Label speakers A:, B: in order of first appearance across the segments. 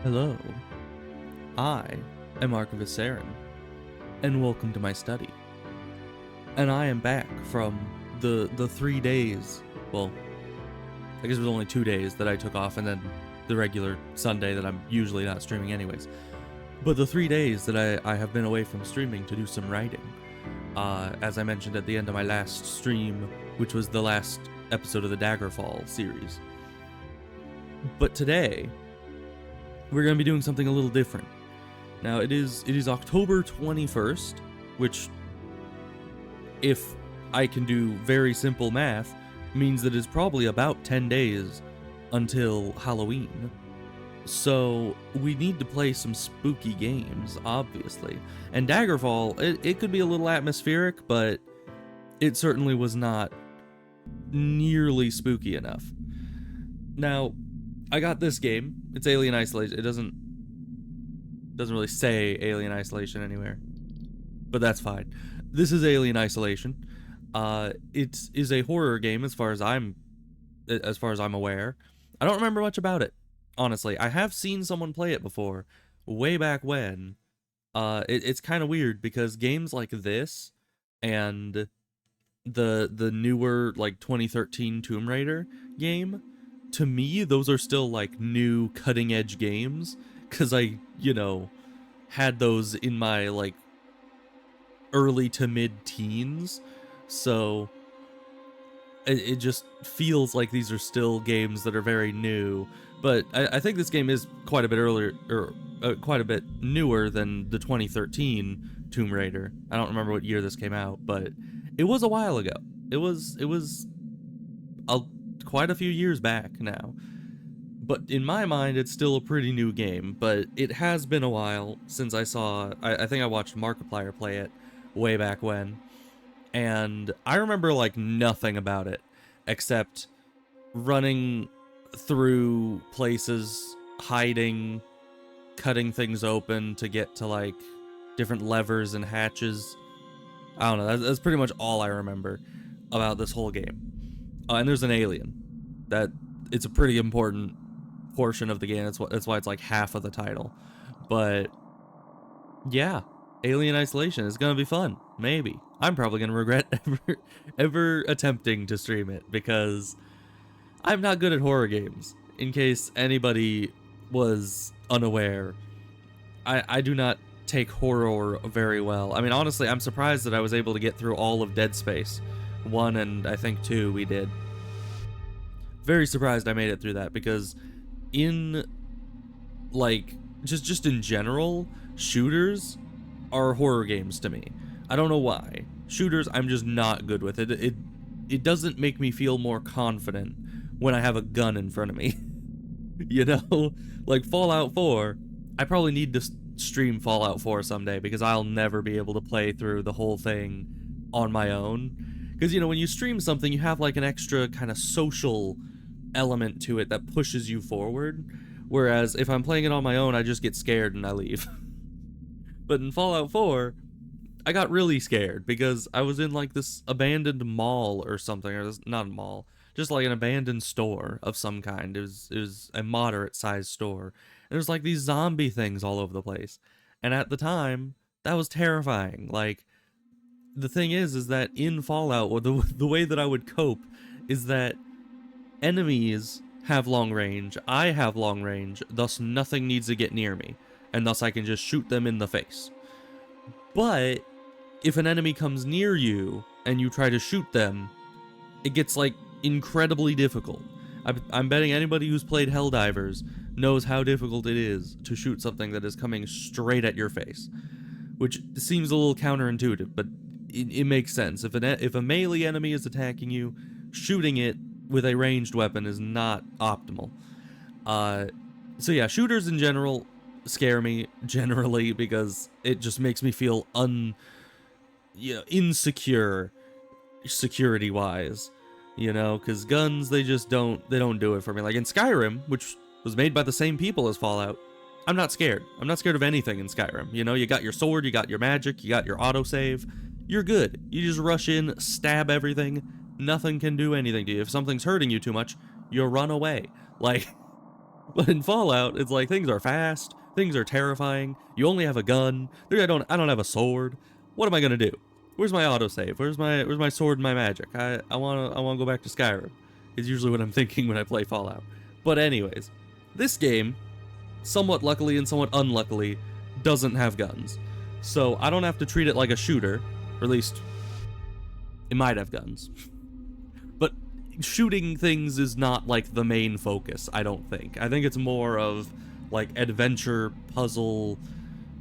A: Hello, I am Archivist Saren, and welcome to my study. And I am back from the 3 days, well, I guess it was only 2 days that I took off, and then the regular Sunday that I'm usually not streaming anyways. But the 3 days that I have been away from streaming to do some writing, as I mentioned at the end of my last stream, which was the last episode of the Daggerfall series. But today, we're going to be doing something a little different. Now, it is October 21st, which, if I can do very simple math, means that it's probably about 10 days until Halloween. So, we need to play some spooky games, obviously. And Daggerfall, it could be a little atmospheric, but it certainly was not nearly spooky enough. Now, I got this game. It's Alien Isolation. It doesn't really say Alien Isolation anywhere, but that's fine. This is Alien Isolation. It is a horror game as far as I'm aware. I don't remember much about it, honestly. I have seen someone play it before, way back when. It's kind of weird because games like this and the newer like 2013 Tomb Raider game, to me, those are still like new cutting edge games, because I, had those in my like early to mid teens. So it just feels like these are still games that are very new. But I think this game is quite a bit earlier, or quite a bit newer than the 2013 Tomb Raider. I don't remember what year this came out, but it was a while ago. It was quite a few years back now. But in my mind, it's still a pretty new game, but it has been a while since I think I watched Markiplier play it way back when, and I remember like nothing about it, except running through places, hiding, cutting things open to get to like different levers and hatches. I don't know, that's pretty much all I remember about this whole game. And there's an alien. It's a pretty important portion of the game. That's why it's like half of the title. But yeah, Alien Isolation is gonna be fun. Maybe I'm probably gonna regret ever attempting to stream it, because I'm not good at horror games. In case anybody was unaware, I do not take horror very well. I mean, honestly, I'm surprised that I was able to get through all of Dead Space 1 and I think 2 we did. Very surprised I made it through that, because in like just in general, shooters are horror games to me. I don't know why. Shooters, I'm just not good with it. It doesn't make me feel more confident when I have a gun in front of me. Like Fallout 4, I probably need to stream Fallout 4 someday, because I'll never be able to play through the whole thing on my own. Because, when you stream something, you have like an extra kind of social element to it that pushes you forward. Whereas if I'm playing it on my own, I just get scared and I leave. But in Fallout 4, I got really scared because I was in like this abandoned mall or something, or not a mall, just like an abandoned store of some kind. It was a moderate sized store. And there's like these zombie things all over the place. And at the time, that was terrifying. Like, the thing is that in Fallout, or the way that I would cope is that enemies have long range, I have long range, thus nothing needs to get near me, and thus I can just shoot them in the face. But if an enemy comes near you and you try to shoot them, it gets like incredibly difficult. I'm betting anybody who's played Helldivers knows how difficult it is to shoot something that is coming straight at your face, which seems a little counterintuitive, but it makes sense. If a melee enemy is attacking you, shooting it with a ranged weapon is not optimal. So yeah, shooters in general scare me generally, because it just makes me feel insecure security wise, because guns, they don't do it for me. Like in Skyrim, which was made by the same people as Fallout, I'm not scared. I'm not scared of anything in Skyrim. You got your sword, you got your magic, you got your autosave. You're good. You just rush in, stab everything. Nothing can do anything to you. If something's hurting you too much, you run away. Like, But in Fallout, it's like things are fast, things are terrifying. You only have a gun. I don't have a sword. What am I gonna do? Where's my autosave? Where's my sword and my magic? I wanna go back to Skyrim. Is usually what I'm thinking when I play Fallout. But anyways, this game, somewhat luckily and somewhat unluckily, doesn't have guns. So I don't have to treat it like a shooter, or at least it might have guns. But shooting things is not like the main focus, I don't think. I think it's more of like adventure puzzle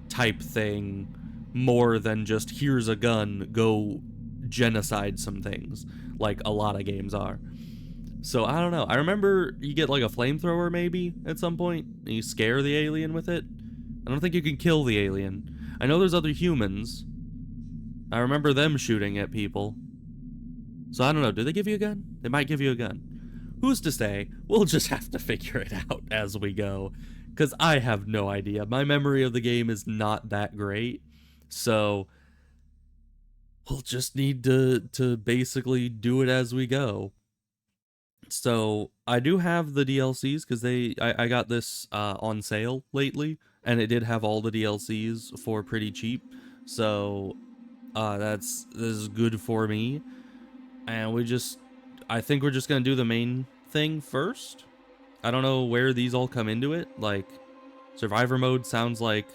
A: type thing more than just here's a gun, go genocide some things like a lot of games are. So I don't know. I remember you get like a flamethrower maybe at some point and you scare the alien with it. I don't think you can kill the alien. I know there's other humans. I remember them shooting at people. So I don't know, do they give you a gun? They might give you a gun. Who's to say? We'll just have to figure it out as we go. Because I have no idea. My memory of the game is not that great. So we'll just need to basically do it as we go. So I do have the DLCs because I got this on sale lately. And it did have all the DLCs for pretty cheap. So this is good for me. And I think we're just gonna do the main thing first. I don't know where these all come into it. Like, survivor mode sounds like,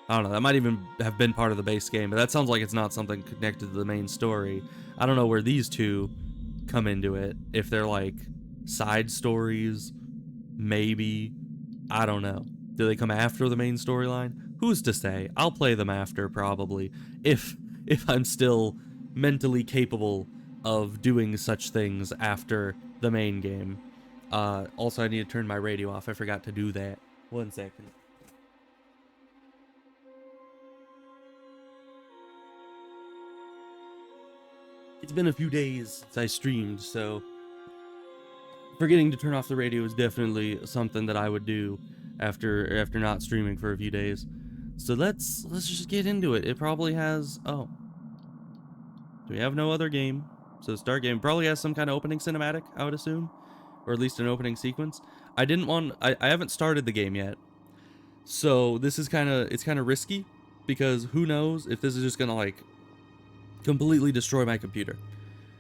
A: I don't know, that might even have been part of the base game, but that sounds like it's not something connected to the main story. I don't know where these two come into it. If they're like side stories, maybe. I don't know. Do they come after the main storyline? Who's to say? I'll play them after, probably. If I'm still mentally capable of doing such things after the main game. Also, I need to turn my radio off. I forgot to do that. 1 second. It's been a few days since I streamed, so forgetting to turn off the radio is definitely something that I would do after not streaming for a few days. So let's just get into it. It probably has, oh, do we have no other game? So start game probably has some kind of opening cinematic, I would assume, or at least an opening sequence. I haven't started the game yet, so this is it's kind of risky because who knows if this is just gonna like completely destroy my computer.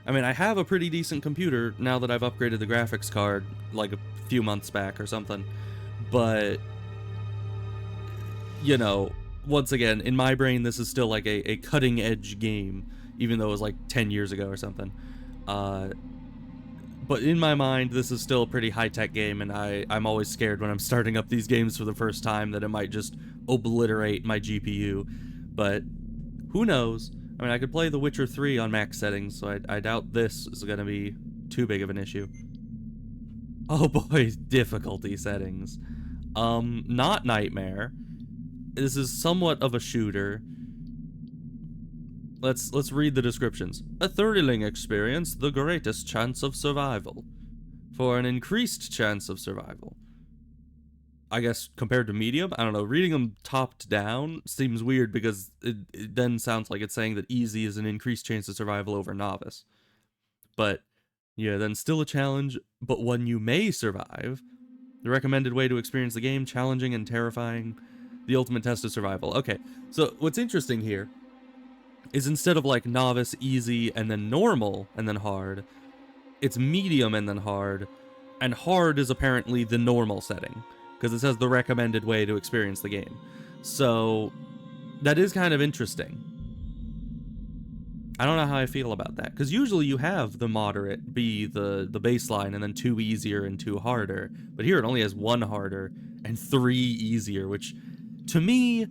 A: I mean, I have a pretty decent computer now that I've upgraded the graphics card like a few months back or something, but you know, once again, in my brain, this is still like a cutting edge game, even though it was like 10 years ago or something. But in my mind, this is still a pretty high-tech game, and I'm always scared when I'm starting up these games for the first time that it might just obliterate my GPU. But who knows? I mean, I could play The Witcher 3 on max settings, so I doubt this is going to be too big of an issue. Oh boy, difficulty settings. Not Nightmare. This is somewhat of a shooter. Let's read the descriptions. A thrilling experience, the greatest chance of survival. For an increased chance of survival. I guess compared to medium, I don't know, reading them topped down seems weird because it then sounds like it's saying that easy is an increased chance of survival over novice. But yeah, then still a challenge, but one you may survive. The recommended way to experience the game, challenging and terrifying. The ultimate test of survival. Okay, so what's interesting here is instead of like novice, easy, and then normal, and then hard, it's medium and then hard, and hard is apparently the normal setting, because it says the recommended way to experience the game. So, that is kind of interesting. I don't know how I feel about that, because usually you have the moderate be the baseline, and then 2 easier and 2 harder, but here it only has 1 harder and 3 easier, which, to me,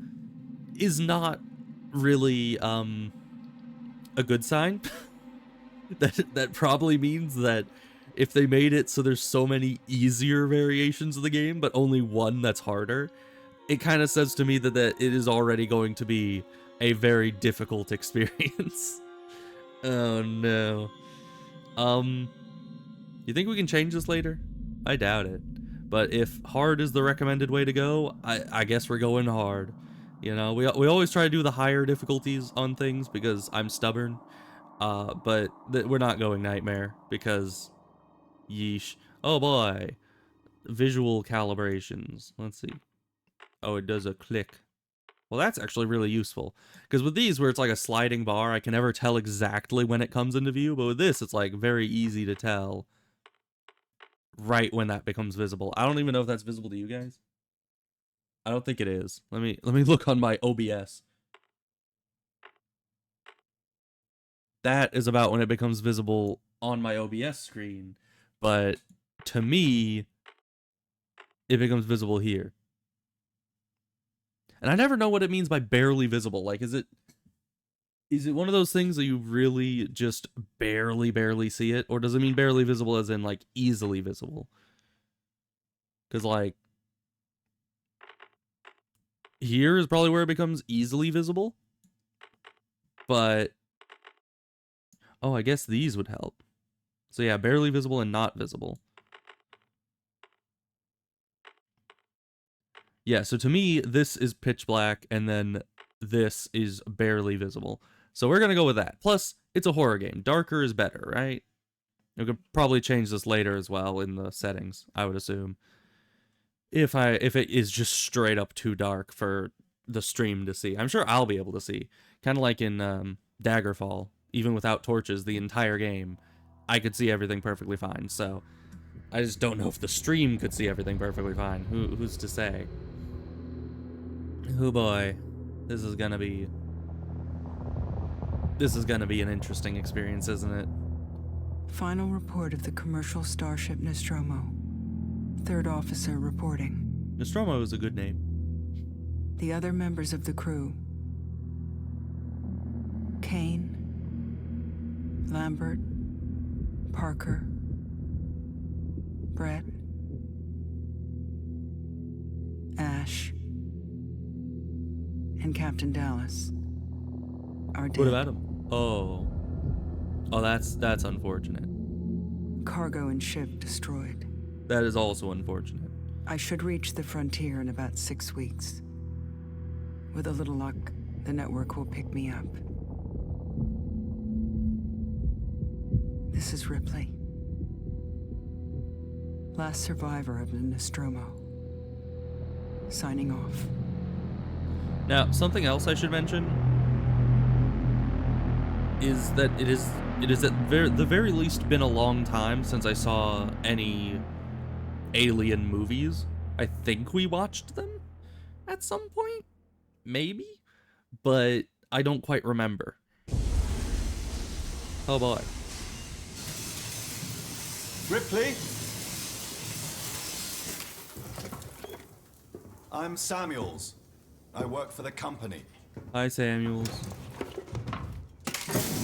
A: is not really a good sign. that probably means that if they made it so there's so many easier variations of the game but only 1 that's harder, it kind of says to me that it is already going to be a very difficult experience. Oh no. You think we can change this later? I doubt it. But if hard is the recommended way to go, I guess we're going hard. You know, we always try to do the higher difficulties on things because I'm stubborn. But we're not going Nightmare because yeesh. Oh boy. Visual calibrations. Let's see. Oh, it does a click. Well, that's actually really useful. Because with these, where it's like a sliding bar, I can never tell exactly when it comes into view. But with this, it's like very easy to tell right when that becomes visible. I don't even know if that's visible to you guys. I don't think it is. Let me look on my OBS. That is about when it becomes visible on my OBS screen. But to me, it becomes visible here. And I never know what it means by barely visible. Like, is it one of those things that you really just barely see it? Or does it mean barely visible as in, like, easily visible? Because, like, here is probably where it becomes easily visible. But, oh, I guess these would help. So yeah, barely visible and not visible. Yeah, so to me, this is pitch black, and then this is barely visible. So we're going to go with that. Plus, it's a horror game. Darker is better, right? We could probably change this later as well in the settings, I would assume. If it is just straight up too dark for the stream to see. I'm sure I'll be able to see. Kind of like in Daggerfall. Even without torches, the entire game, I could see everything perfectly fine. So, I just don't know if the stream could see everything perfectly fine. Who's to say? Oh boy, this is gonna be an interesting experience, isn't it?
B: Final report of the commercial starship Nostromo. Third officer reporting.
A: Nostromo is a good name.
B: The other members of the crew: Kane, Lambert, Parker, Brett, Ash, and Captain Dallas are dead.
A: What about him? Oh, that's unfortunate.
B: Cargo and ship destroyed.
A: That is also unfortunate.
B: I should reach the frontier in about 6 weeks. With a little luck, the network will pick me up. This is Ripley. Last survivor of the Nostromo. Signing off.
A: Now, something else I should mention is that it is at the very least been a long time since I saw any Alien movies. I think we watched them at some point, maybe, but I don't quite remember. Oh boy.
C: Ripley? I'm Samuels. I work for the company.
A: Hi, Samuels.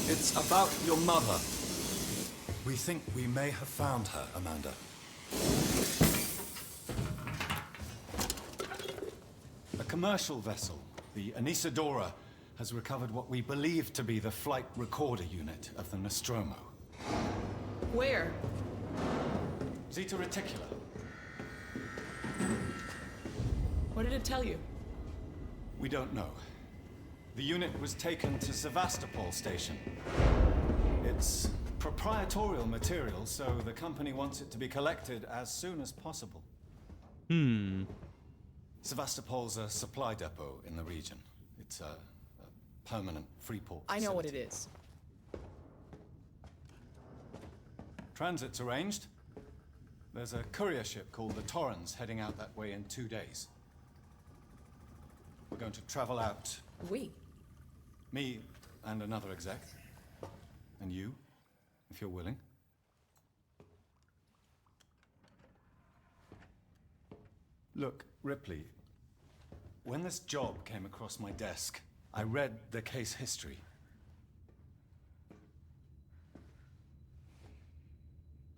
C: It's about your mother. We think we may have found her, Amanda. A commercial vessel, the Anisadora, has recovered what we believe to be the flight recorder unit of the Nostromo.
D: Where?
C: Zeta Reticula.
D: What did it tell you?
C: We don't know. The unit was taken to Sevastopol station. It's proprietorial material, so the company wants it to be collected as soon as possible. Sevastopol's a supply depot in the region. It's a permanent free port
D: I
C: facility.
D: know what it is.
C: Transit's arranged. There's a courier ship called the Torrens heading out that way in 2 days. We're going to travel out.
D: We?
C: Me and another exec. And you, if you're willing. Look, Ripley, when this job came across my desk, I read the case history.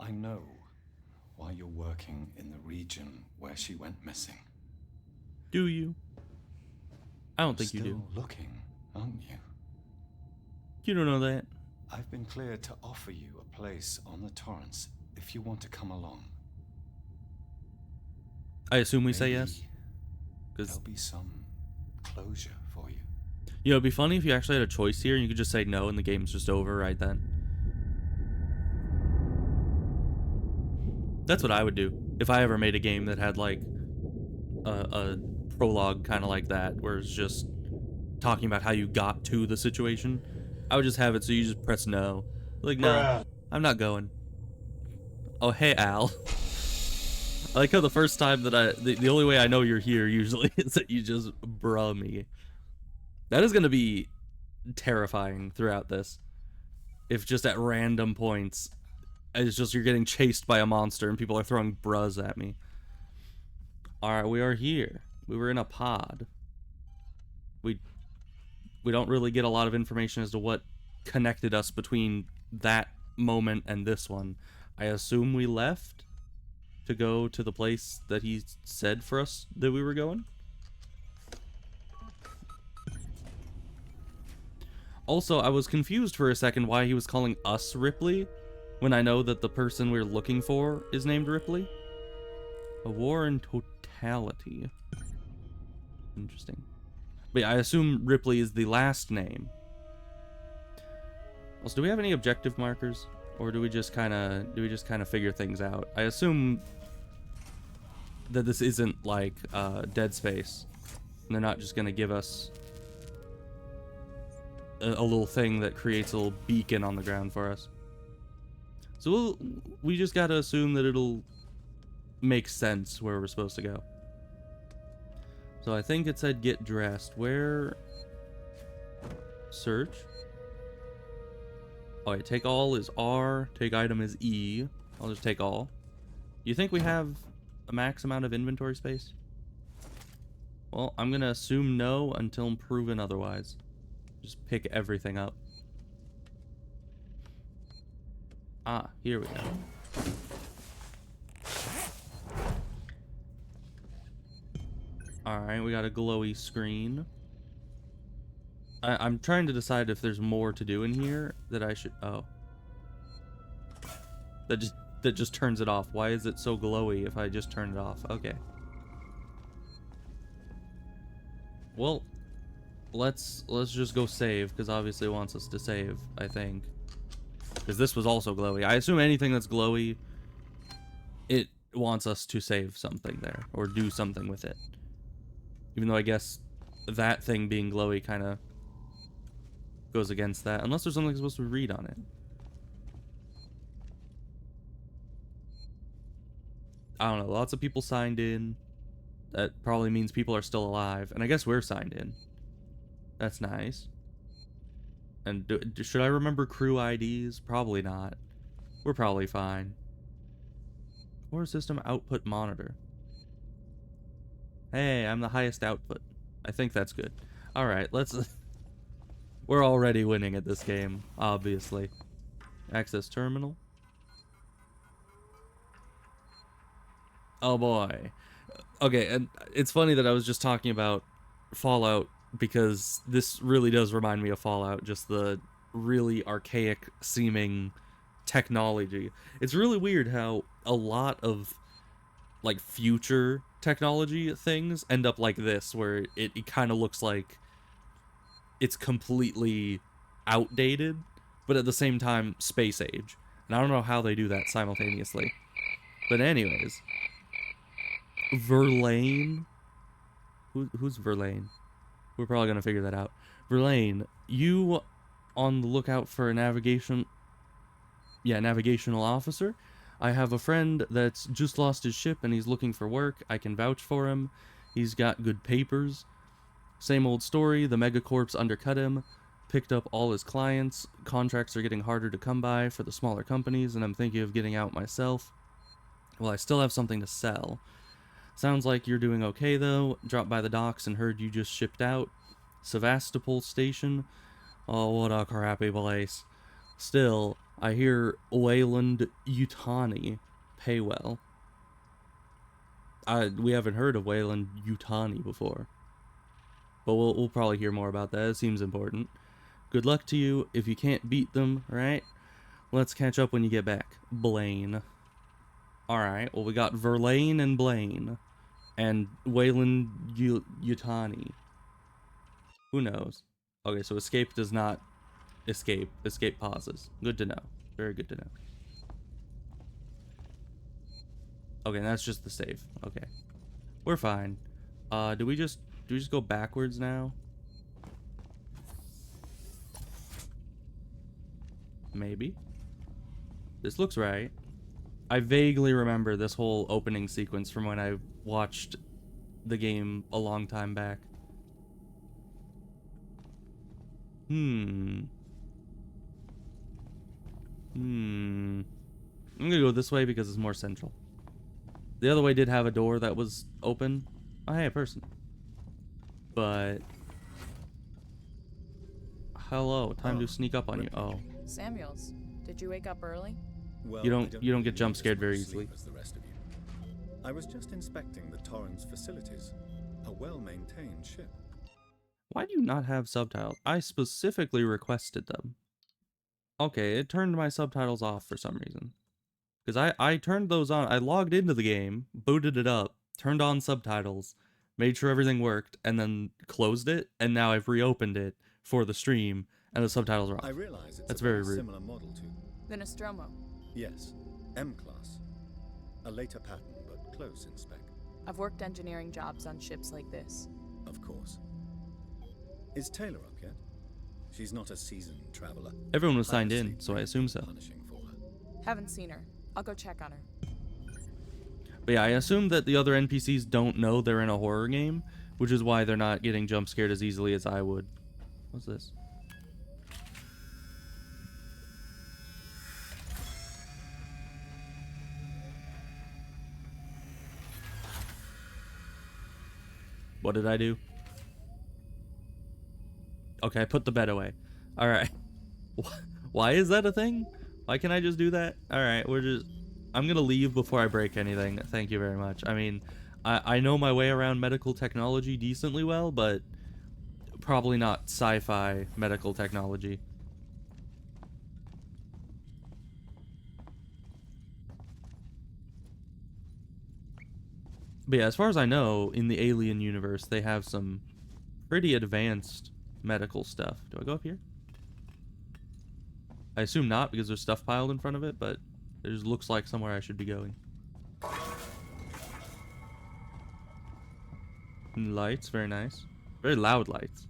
C: I know why you're working in the region where she went missing.
A: Do you? I don't think you do.
C: Still looking, aren't you?
A: You don't know that.
C: I've been cleared to offer you a place on the Torrens if you want to come along.
A: I assume we say
C: Maybe
A: yes. Because
C: there'll be some closure for you.
A: you know, it'd be funny if you actually had a choice here and you could just say no and the game's just over right then. That's what I would do. if I ever made a game that had like a prologue kind of like that, where it's just talking about how you got to the situation, I would just have it so you just press no. Like, no, I'm not going. Oh, hey, Al. I like how the first time that the only way I know you're here usually is that you just bruh me. That is going to be terrifying throughout this. If just at random points, it's just you're getting chased by a monster and people are throwing bruhs at me. Alright, we are here. We were in a pod. We don't really get a lot of information as to what connected us between that moment and this one. I assume we left to go to the place that he said for us that we were going. Also, I was confused for a second why he was calling us Ripley, when I know that the person we're looking for is named Ripley. A war in totality. Interesting. But yeah, I assume Ripley is the last name. Also, do we have any objective markers? Or do we just kind of figure things out? I assume that this isn't like Dead Space. And they're not just going to give us a little thing that creates a little beacon on the ground for us. So we just got to assume that it'll make sense where we're supposed to go. So I think it said get dressed. Where? Search. Oh, wait, take all is R. Take item is E. I'll just take all. You think we have a max amount of inventory space? Well, I'm going to assume no until I'm proven otherwise. Just pick everything up. Ah, here we go. Alright, we got a glowy screen. I'm trying to decide if there's more to do in here that I should... Oh. That just turns it off. Why is it so glowy if I just turn it off? Okay. Well, let's just go save, because obviously it wants us to save, I think. Because this was also glowy. I assume anything that's glowy, it wants us to save something there, or do something with it. Even though I guess that thing being glowy kind of goes against that, unless there's something supposed to read on it. I don't know, lots of people signed in. That probably means people are still alive, and I guess we're signed in. That's nice. And should I remember crew IDs? Probably not. We're probably fine. Core system output monitor. Hey, I'm the highest output. I think that's good. Alright, let's... We're already winning at this game, obviously. Access terminal. Oh boy. Okay, and it's funny that I was just talking about Fallout, because this really does remind me of Fallout, just the really archaic seeming technology. It's really weird how a lot of like future technology things end up like this, where it kind of looks like it's completely outdated, but at the same time space age. And I don't know how they do that simultaneously. But anyways, Verlaine. Who's Verlaine? We're probably gonna figure that out. Verlaine, you on the lookout for a navigational officer? I have a friend that's just lost his ship and he's looking for work. I can vouch for him. He's got good papers. Same old story, the megacorps undercut him, picked up all his clients. Contracts are getting harder to come by for the smaller companies, and I'm thinking of getting out myself. Well, I still have something to sell. Sounds like you're doing okay, though. Dropped by the docks and heard you just shipped out. Sevastopol Station? Oh, what a crappy place. Still, I hear Wayland Yutani pay well. We haven't heard of Wayland Yutani before. But we'll probably hear more about that. It seems important. Good luck to you. If you can't beat them, right? Let's catch up when you get back. Blaine. Alright, well we got Verlaine and Blaine. And Wayland Yutani. Who knows? Okay, so escape does not escape. Escape pauses. Good to know. Very good to know. Okay, that's just the save. Okay. We're fine. Do we just go backwards now? Maybe. This looks right. I vaguely remember this whole opening sequence from when I watched the game a long time back. I'm gonna go this way because it's more central. The other way did have a door that was open. Oh, hey, a person. But... hello, time to sneak up on you. Oh.
E: Samuels, did you wake up early?
F: Well,
A: You
F: I
A: don't get
F: really
A: jump
F: miss
A: scared
F: my
A: very
F: sleep
A: easily.
F: as the rest of you. I was just inspecting the Torrens facilities. A well-maintained ship.
A: Why do you not have subtitles? I specifically requested them. Okay, it turned my subtitles off for some reason. Because I turned those on. I logged into the game, booted it up, turned on subtitles, made sure everything worked, and then closed it. And now I've reopened it for the stream, and the subtitles are off.
F: I realize it's
A: That's
F: a
A: very rude.
F: similar model to...
E: The Nostromo.
F: Yes, M-class. A later pattern, but close in spec.
E: I've worked engineering jobs on ships like this.
F: Of course. Is Taylor up yet? She's not a seasoned traveler.
A: Everyone was signed in,
F: Hypersleep
A: so I
F: may
A: assume
F: be
A: so.
F: punishing for her.
E: Haven't seen her. I'll go check on her.
A: But yeah, I assume that the other NPCs don't know they're in a horror game, which is why they're not getting jump scared as easily as I would. What's this? What did I do? Okay, I put the bed away. Alright. Why is that a thing? Why can't I just do that? Alright, I'm gonna leave before I break anything. Thank you very much. I mean, I know my way around medical technology decently well, but probably not sci-fi medical technology. But yeah, as far as I know, in the Alien universe, they have some pretty advanced medical stuff. Do I go up here? I assume not, because there's stuff piled in front of it, but it just looks like somewhere I should be going. Lights, very nice. Very loud lights.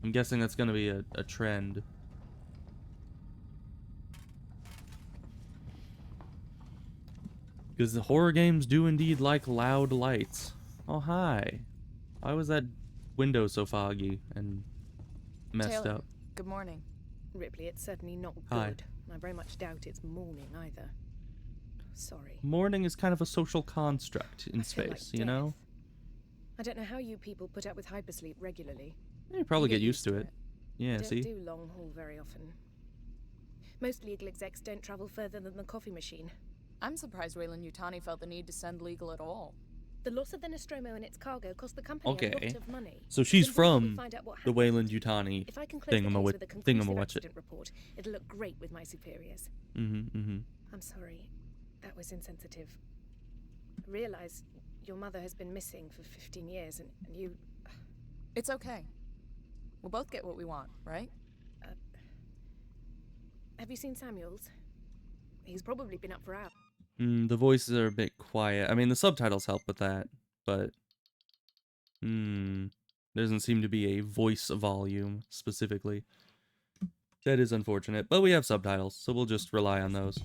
A: I'm guessing that's going to be a trend. Because the horror games do indeed like loud lights. Oh, hi. Why was that window so foggy and messed
E: Taylor,
A: up?
E: good morning.
G: Ripley, it's certainly not
A: Hi.
G: good. I very much doubt it's morning either. Sorry.
A: Morning is kind of a social construct in
G: I feel like
A: space, you know?
G: death. I don't know how you people put up with hypersleep regularly.
A: You probably
G: You
A: get used to it. Yeah,
G: I don't
A: see?
G: do long haul very often. Most legal execs don't travel further than the coffee machine.
E: I'm surprised Weyland-Yutani felt the need to send legal at all.
G: The loss of the Nostromo and its cargo cost the company a
A: Okay.
G: lot of money.
A: So she's
G: It's important we
A: from
G: find out what
A: the
G: happened.
A: Weyland-Yutani
G: If I can close the case with a conclusive
A: thingamawatchet.
G: accident report, it'll look great with my superiors.
A: Mm-hmm.
G: I'm sorry. That was insensitive. I realize your mother has been missing for 15 years and you...
E: It's okay. We'll both get what we want, right?
G: Have you seen Samuels? He's probably been up for hours.
A: The voices are a bit quiet. I mean, the subtitles help with that, but... there doesn't seem to be a voice volume, specifically. That is unfortunate, but we have subtitles, so we'll just rely on those.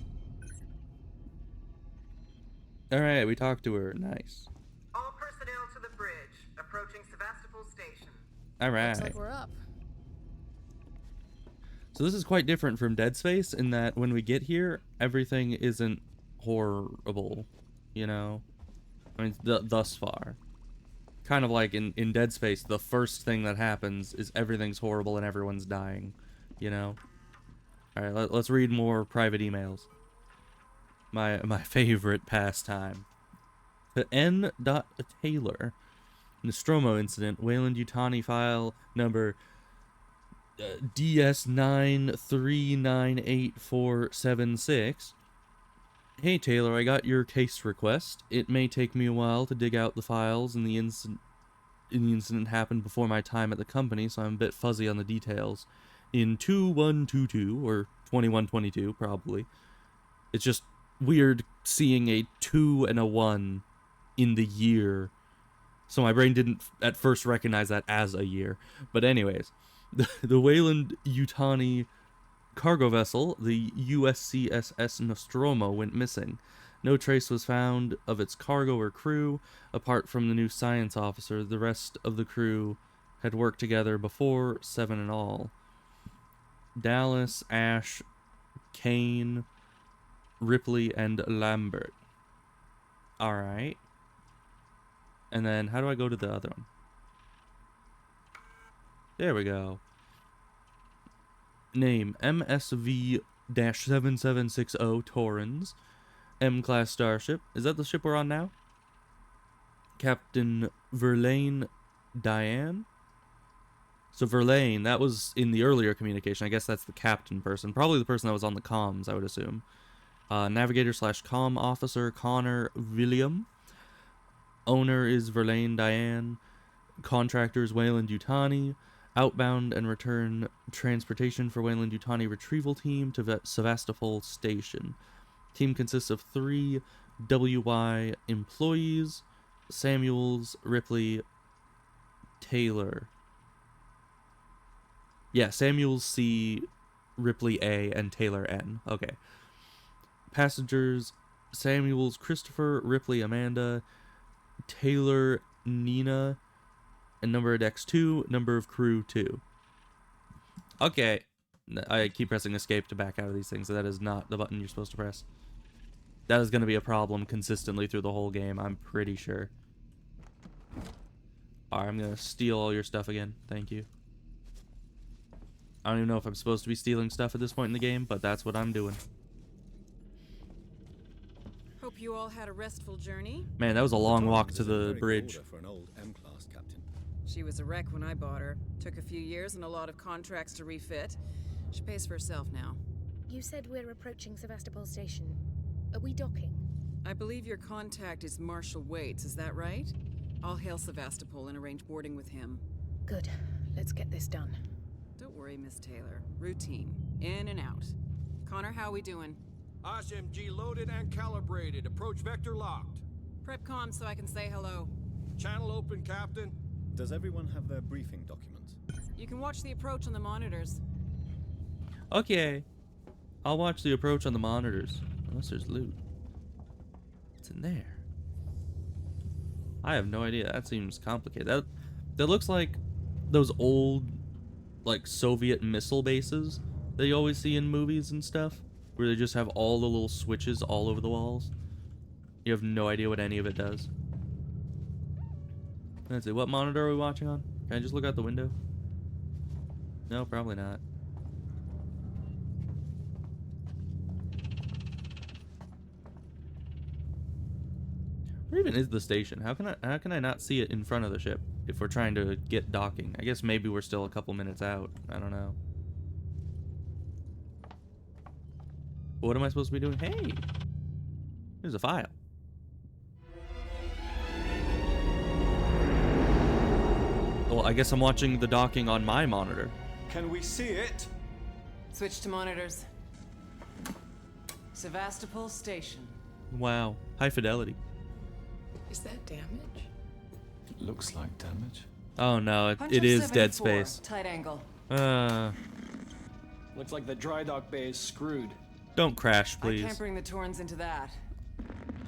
A: Alright, we talked to her. Nice.
H: All personnel to the bridge. Approaching Sevastopol Station.
A: Alright.
E: Looks like we're up.
A: So this is quite different from Dead Space in that when we get here, everything isn't horrible, you know? I mean, thus far. Kind of like in Dead Space, the first thing that happens is everything's horrible and everyone's dying, you know? Alright, let's read more private emails. My favorite pastime. The N. Taylor. Nostromo incident. Weyland-Yutani file number DS9398476. Hey Taylor, I got your case request. It may take me a while to dig out the files, and the incident happened before my time at the company, so I'm a bit fuzzy on the details. In 2122 or 2122 probably. It's just weird seeing a 2 and a 1 in the year. So my brain didn't at first recognize that as a year. But anyways, the Wayland Yutani cargo vessel, the USCSS Nostromo, went missing. No trace was found of its cargo or crew, apart from the new science officer. The rest of the crew had worked together before, 7 in all. Dallas, Ash, Kane, Ripley, and Lambert. Alright. And then, how do I go to the other one? There we go. Name, MSV-7760 Torrens. M-class starship. Is that the ship we're on now? Captain Verlaine Diane? So Verlaine, that was in the earlier communication. I guess that's the captain person. Probably the person that was on the comms, I would assume. Navigator/comm officer Connor William. Owner is Verlaine Diane. Contractors Wayland Yutani. Outbound and return transportation for Wayland Yutani retrieval team to Sevastopol Station. Team consists of 3 WY employees: Samuels, Ripley, Taylor. Yeah, Samuels C, Ripley A, and Taylor N. Okay. Passengers: Samuels Christopher, Ripley Amanda, Taylor Nina, and number of decks 2, number of crew 2. Okay. I keep pressing escape to back out of these things, so that is not the button you're supposed to press. That is going to be a problem consistently through the whole game, I'm pretty sure. Alright, I'm going to steal all your stuff again. Thank you. I don't even know if I'm supposed to be stealing stuff at this point in the game, but that's what I'm doing.
I: Hope you all had a restful journey.
A: Man, that was a long walk to the bridge.
F: For an old M-class captain.
I: She was a wreck when I bought her. Took a few years and a lot of contracts to refit. She pays for herself now.
G: You said we're approaching Sevastopol Station. Are we docking?
I: I believe your contact is Marshal Waits, is that right? I'll hail Sevastopol and arrange boarding with him.
G: Good. Let's get this done.
I: Don't worry, Miss Taylor. Routine. In and out. Connor, how we doing?
J: SMG loaded and calibrated. Approach vector locked.
I: Prep comm so I can say hello.
J: Channel open, Captain.
F: Does everyone have their briefing documents?
I: You can watch the approach on the monitors.
A: Okay. I'll watch the approach on the monitors. Unless there's loot. What's in there? I have no idea. That seems complicated. That looks like those old, like, Soviet missile bases that you always see in movies and stuff, where they just have all the little switches all over the walls. You have no idea what any of it does. Let's see, what monitor are we watching on? Can I just look out the window? No, probably not. Where even is the station? How can I not see it in front of the ship if we're trying to get docking? I guess maybe we're still a couple minutes out. I don't know. What am I supposed to be doing? Hey! There's a file. Well, I guess I'm watching the docking on my monitor.
C: Can we see it?
I: Switch to monitors. Sevastopol Station.
A: Wow. High fidelity.
D: Is that damage?
C: It looks like damage.
A: Oh no, it is Dead
I: 74,
A: Space.
I: Tight angle.
J: Looks like the dry dock bay is screwed.
A: Don't crash,
I: I can't
A: please.
I: bring the Torrens into that.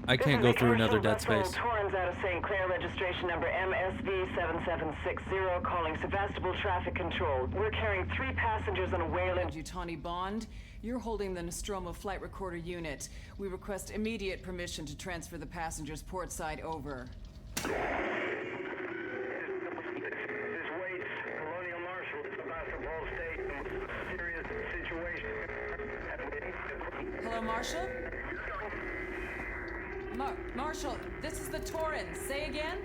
A: I can't go through another Dead Space.
H: Torrens out of St. Clair, registration number MSV7760, calling Sevastopol Traffic Control. We're carrying 3 passengers on a Wayland.
I: Yutani Bond, you're holding the Nostromo flight recorder unit. We request immediate permission to transfer the passengers port side over.
H: This Waits, Colonial Marshal, Sevastopol Station. Serious situation.
I: Hello, Marshal? Marshal, this is the Torrens. Say again?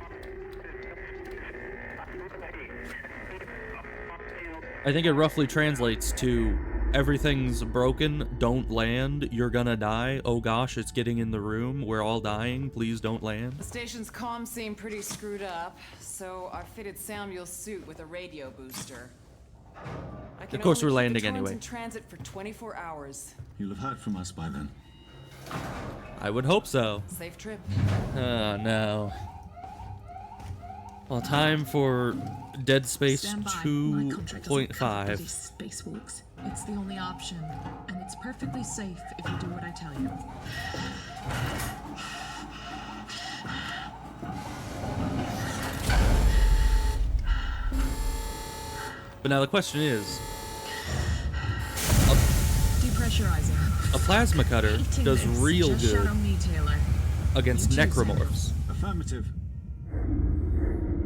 A: I think it roughly translates to everything's broken, don't land, you're gonna die, oh gosh, it's getting in the room, we're all dying, please don't land.
I: The station's comms seem pretty screwed up, so I fitted Samuel's suit with a radio booster.
A: Of course we're landing
I: keep the Torrens
A: anyway.
I: in transit for 24 hours.
F: You'll have heard from us by then.
A: I would hope so.
I: Safe trip.
A: Oh, no. Well, time for Dead Space 2.5.
K: Spacewalks. It's the only option, and it's perfectly safe if you do what I tell you.
A: But now the question is,
K: Depressurizing.
A: a plasma cutter does real
K: Just
A: good
K: shadow me, Taylor.
A: against
K: You too,
A: necromorphs.
F: Affirmative.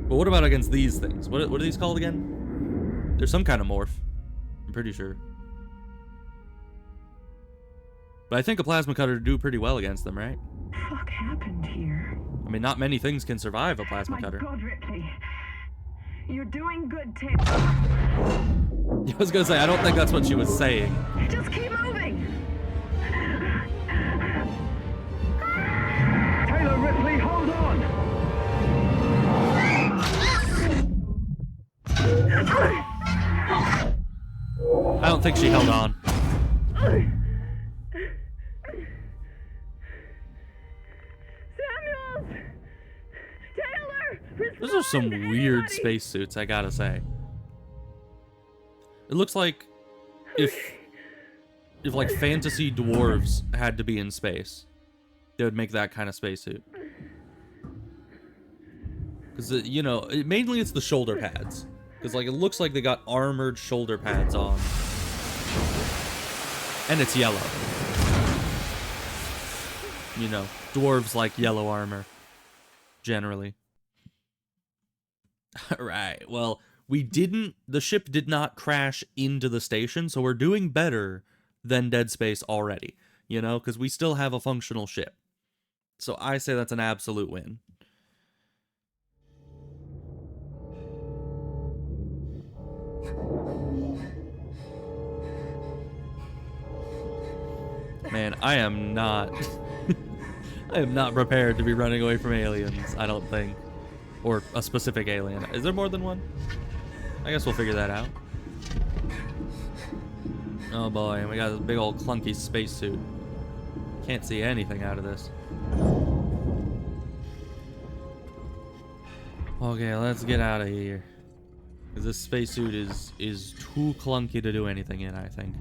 A: But what about against these things? What are these called again? There's some kind of morph. I'm pretty sure. But I think a plasma cutter would do pretty well against them, right?
H: What happened here?
A: I mean, not many things can survive a plasma cutter.
H: God, Ripley. You're doing good, Taylor.
A: I was gonna say, I don't think that's what she was saying.
H: Just keep moving. Taylor, Ripley, hold on.
A: I don't think she held on.
H: Samuels! Taylor!
A: Those are some weird spacesuits, I gotta say. It looks like if like fantasy dwarves had to be in space, they would make that kind of spacesuit. Because, you know, mainly it's the shoulder pads. Because, like, it looks like they got armored shoulder pads on. And it's yellow. You know, dwarves like yellow armor. Generally. Alright, well, the ship did not crash into the station, so we're doing better than Dead Space already. You know, because we still have a functional ship. So I say that's an absolute win. Man, I am not I am not prepared to be running away from aliens, I don't think. Or a specific alien. Is there more than one? I guess we'll figure that out. Oh boy, and we got this big old clunky spacesuit. Can't see anything out of this. Okay, let's get out of here. Because this spacesuit is too clunky to do anything in, I think.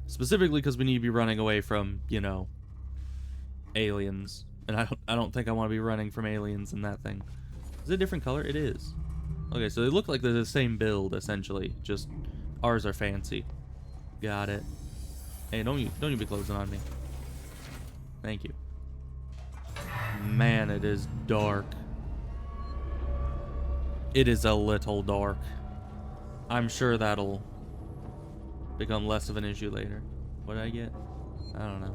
A: Specifically because we need to be running away from, you know, aliens. And I don't think I want to be running from aliens in that thing. Is it a different color? It is. Okay, so they look like they're the same build, essentially. Just ours are fancy. Got it. Hey, don't you be closing on me. Thank you. Man, it is dark. It is a little dark. I'm sure that'll become less of an issue later. What did I get? I don't know.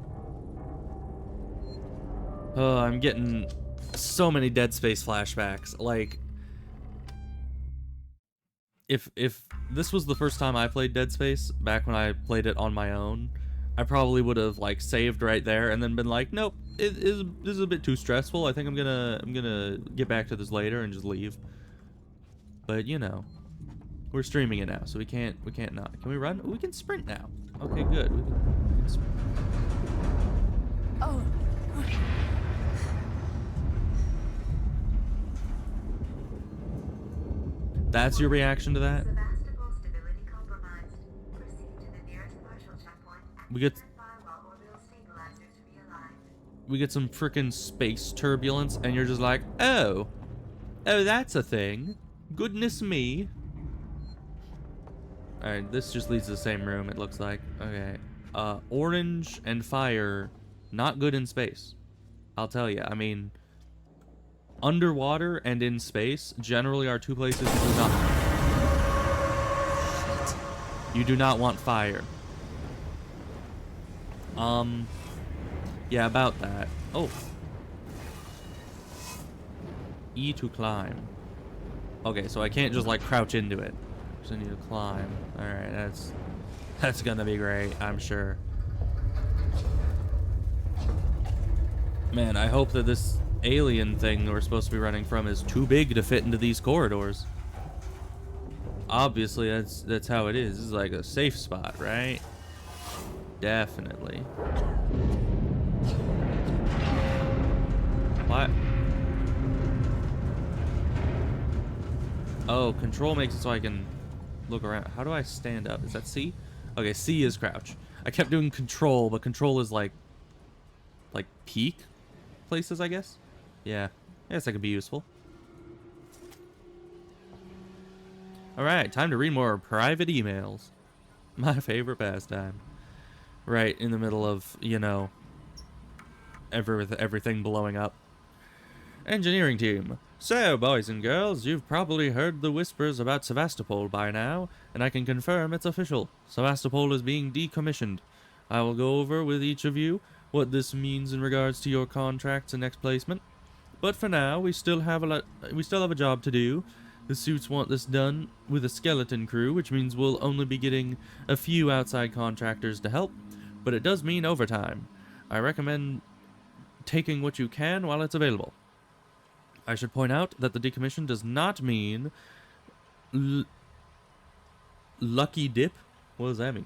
A: Oh, I'm getting so many Dead Space flashbacks. Like, if this was the first time I played Dead Space, back when I played it on my own, I probably would have like saved right there and then been like, nope, this is a bit too stressful. I think I'm gonna get back to this later and just leave. But you know, we're streaming it now, so we can't not. Can we run? We can sprint now. Okay, good. We can sprint.
E: Oh.
A: That's your reaction to that? We get some frickin' space turbulence, and you're just like, oh, that's a thing. Goodness me. Alright, this just leads to the same room, it looks like. Okay. Orange and fire, not good in space. I'll tell you. I mean, underwater and in space generally are two places you do not want fire. Yeah, about that. Oh. E to climb. Okay, so I can't just like crouch into it. Just need to climb. Alright, that's gonna be great, I'm sure. Man, I hope that this alien thing we're supposed to be running from is too big to fit into these corridors. Obviously, that's how it is. This is like a safe spot, right? Definitely. What? Oh, control makes it so I can look around. How do I stand up? Is that C? Okay, C is crouch. I kept doing control, but control is like peak places, I guess. Yeah, I guess that could be useful. All right, time to read more private emails. My favorite pastime. Right in the middle of, you know, everything blowing up. Engineering team. So, boys and girls, you've probably heard the whispers about Sevastopol by now, and I can confirm it's official. Sevastopol is being decommissioned. I will go over with each of you what this means in regards to your contracts and next placement. But for now, we still have a job to do. The suits want this done with a skeleton crew, which means we'll only be getting a few outside contractors to help, but it does mean overtime. I recommend taking what you can while it's available. I should point out that the decommission does not mean lucky dip. What does that mean?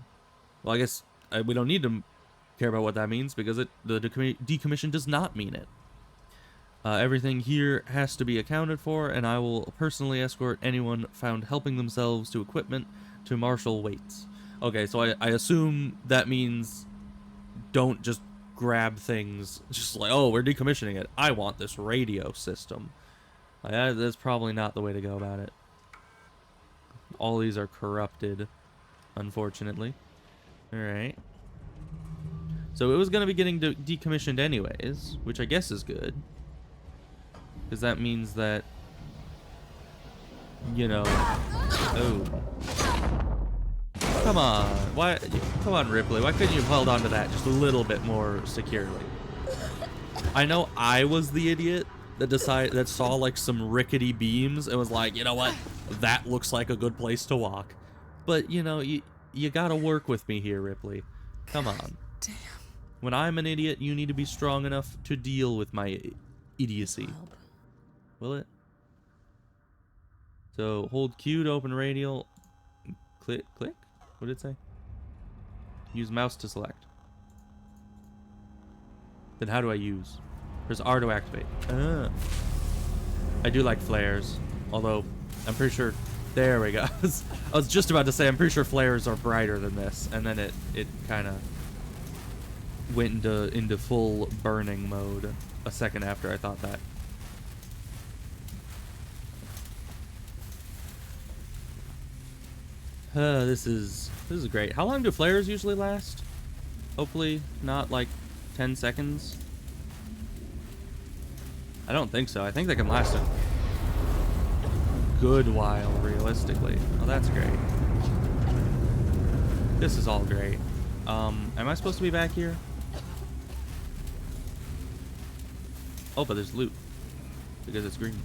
A: Well, I guess we don't need to care about what that means because the decommission does not mean it. Everything here has to be accounted for, and I will personally escort anyone found helping themselves to equipment to marshal weights. Okay, so I assume that means don't just grab things just like, oh, we're decommissioning it. I want this radio system. Like, that's probably not the way to go about it. All these are corrupted, unfortunately. Alright. So it was going to be getting decommissioned anyways, which I guess is good. Because that means that, you know... Oh. Come on. Why? Come on, Ripley. Why couldn't you have held on to that just a little bit more securely? I know I was the idiot that saw like some rickety beams and was like, you know what? That looks like a good place to walk. But, you know, you gotta work with me here, Ripley. Come on.
E: Damn.
A: When I'm an idiot, you need to be strong enough to deal with my idiocy. Will it? So hold Q to open radial. Click. What did it say? Use mouse to select. Then how do I use? Press R to activate. I do like flares, although I'm pretty sure. There we go. I was just about to say I'm pretty sure flares are brighter than this, and then it kind of went into full burning mode a second after I thought that. This is great. How long do flares usually last? Hopefully not like 10 seconds. I don't think so. I think they can last a good while, realistically. Oh, that's great. This is all great. Am I supposed to be back here? Oh, but there's loot. Because it's green.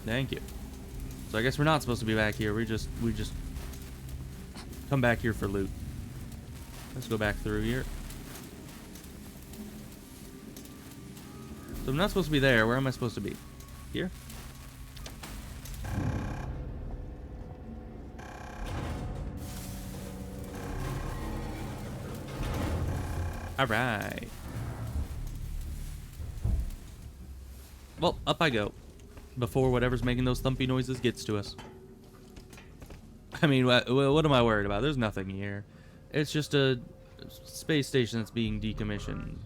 A: Thank you. So I guess we're not supposed to be back here. We just come back here for loot. Let's go back through here. So I'm not supposed to be there. Where am I supposed to be? Here? Alright. Well, up I go. Before whatever's making those thumpy noises gets to us. I mean, what am I worried about? There's nothing here. It's just a space station that's being decommissioned.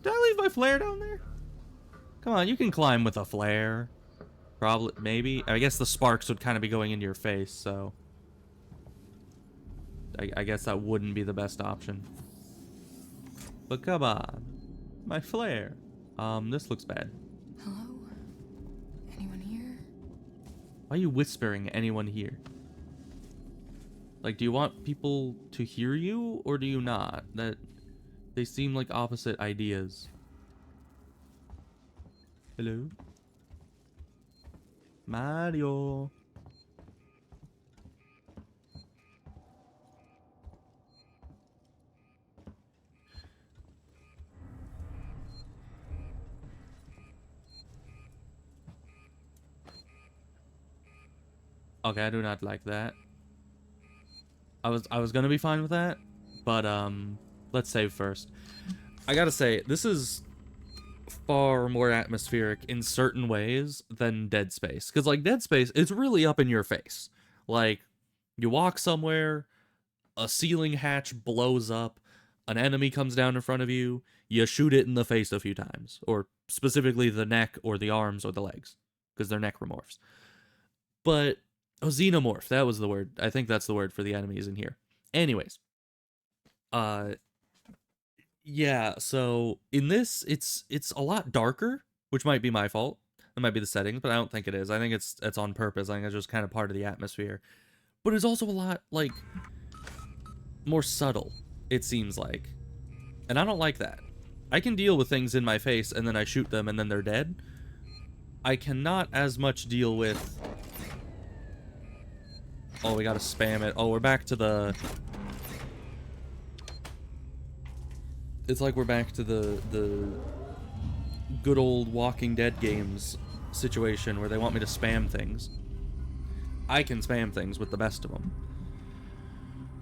A: Did I leave my flare down there? Come on, you can climb with a flare. Probably, maybe. I guess the sparks would kind of be going into your face, so... I guess that wouldn't be the best option. But come on. My flare. This looks bad.
E: Hello? Anyone here?
A: Why are you whispering anyone here? Like, do you want people to hear you, or do you not? That they seem like opposite ideas. Hello? Mario. Okay, I do not like that. I was gonna be fine with that, but let's save first. I gotta say, this is far more atmospheric in certain ways than Dead Space. Because, like, Dead Space, it's really up in your face. Like, you walk somewhere, a ceiling hatch blows up, an enemy comes down in front of you, you shoot it in the face a few times. Or specifically the neck or the arms or the legs. Because they're necromorphs. But, oh, xenomorph, that was the word. I think that's the word for the enemies in here. Anyways. Yeah, so in this, it's a lot darker, which might be my fault. It might be the settings, but I don't think it is. I think it's on purpose. I think it's just kind of part of the atmosphere. But it's also a lot, like, more subtle, it seems like. And I don't like that. I can deal with things in my face, and then I shoot them, and then they're dead. I cannot as much deal with... Oh, we gotta spam it. Oh, we're back to the... It's like we're back to the good old Walking Dead games situation where they want me to spam things. I can spam things with the best of them.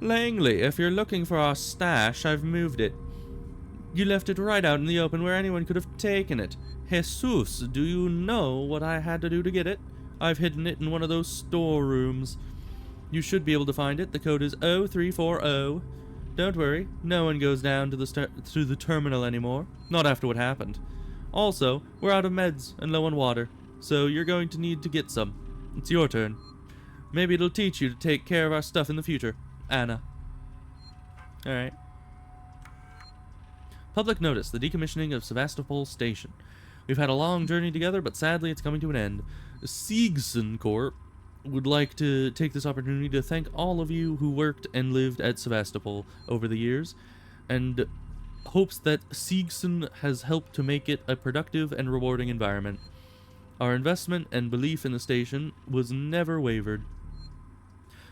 A: Langley, if you're looking for our stash, I've moved it. You left it right out in the open where anyone could have taken it. Jesus, do you know what I had to do to get it? I've hidden it in one of those storerooms. You should be able to find it. The code is 0340. Don't worry, no one goes down to the terminal anymore. Not after what happened. Also, we're out of meds and low on water, so you're going to need to get some. It's your turn. Maybe it'll teach you to take care of our stuff in the future. Anna. Alright. Public notice, the decommissioning of Sevastopol Station. We've had a long journey together, but sadly it's coming to an end. Siegson Corp would like to take this opportunity to thank all of you who worked and lived at Sevastopol over the years, and hopes that Siegson has helped to make it a productive and rewarding environment. Our investment and belief in the station was never wavered.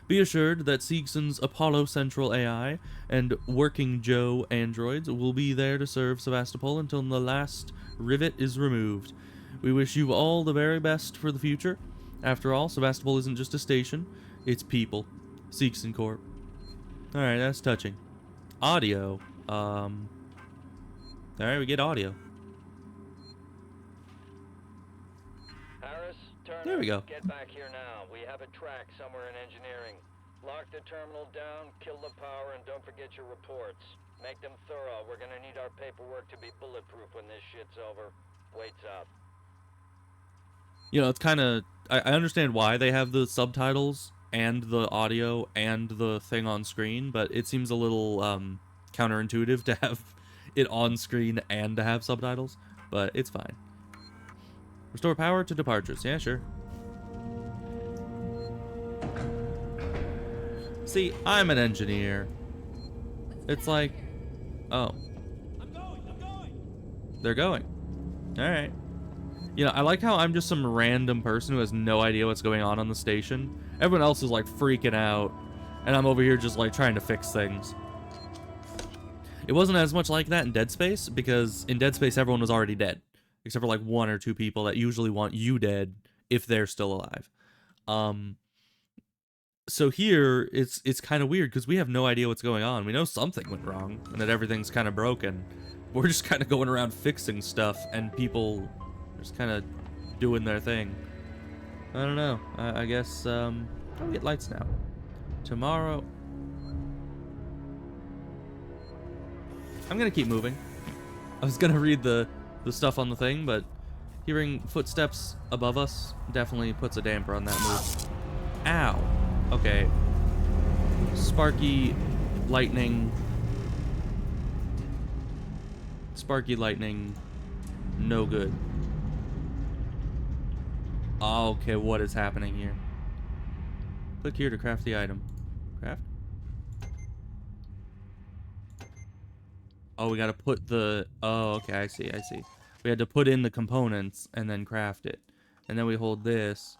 A: Be assured that Siegson's Apollo Central AI and Working Joe androids will be there to serve Sevastopol until the last rivet is removed. We wish you all the very best for the future. After all, Sevastopol isn't just a station, it's people. Siegson Corp. Alright, that's touching. Audio. Alright, we get audio.
L: Harris, Turner,
A: there we go.
L: Get back here now. We have a track somewhere in engineering. Lock the terminal down, kill the power, and don't forget your reports. Make them thorough. We're gonna need our paperwork to be bulletproof when this shit's over. Waits up.
A: You know, it's kind of... I understand why they have the subtitles and the audio and the thing on screen, but it seems a little counterintuitive to have it on screen and to have subtitles, but it's fine. Restore power to departures. Yeah, sure. See, I'm an engineer. It's like... Oh. I'm going! They're going. Alright. You know, I like how I'm just some random person who has no idea what's going on the station. Everyone else is like freaking out, and I'm over here just like trying to fix things. It wasn't as much like that in Dead Space, because in Dead Space everyone was already dead. Except for like one or two people that usually want you dead if they're still alive. So here, it's kind of weird, because we have no idea what's going on. We know something went wrong, and that everything's kind of broken. We're just kind of going around fixing stuff, and people... just kind of doing their thing. I don't know. I guess, I'll get lights now. Tomorrow... I'm gonna keep moving. I was gonna read the stuff on the thing, but hearing footsteps above us definitely puts a damper on that move. Ow. Okay. Sparky lightning. Sparky lightning. No good. Okay, what is happening here? Click here to craft the item. Craft? Oh, we gotta put the... Oh, okay, I see. We had to put in the components and then craft it. And then we hold this.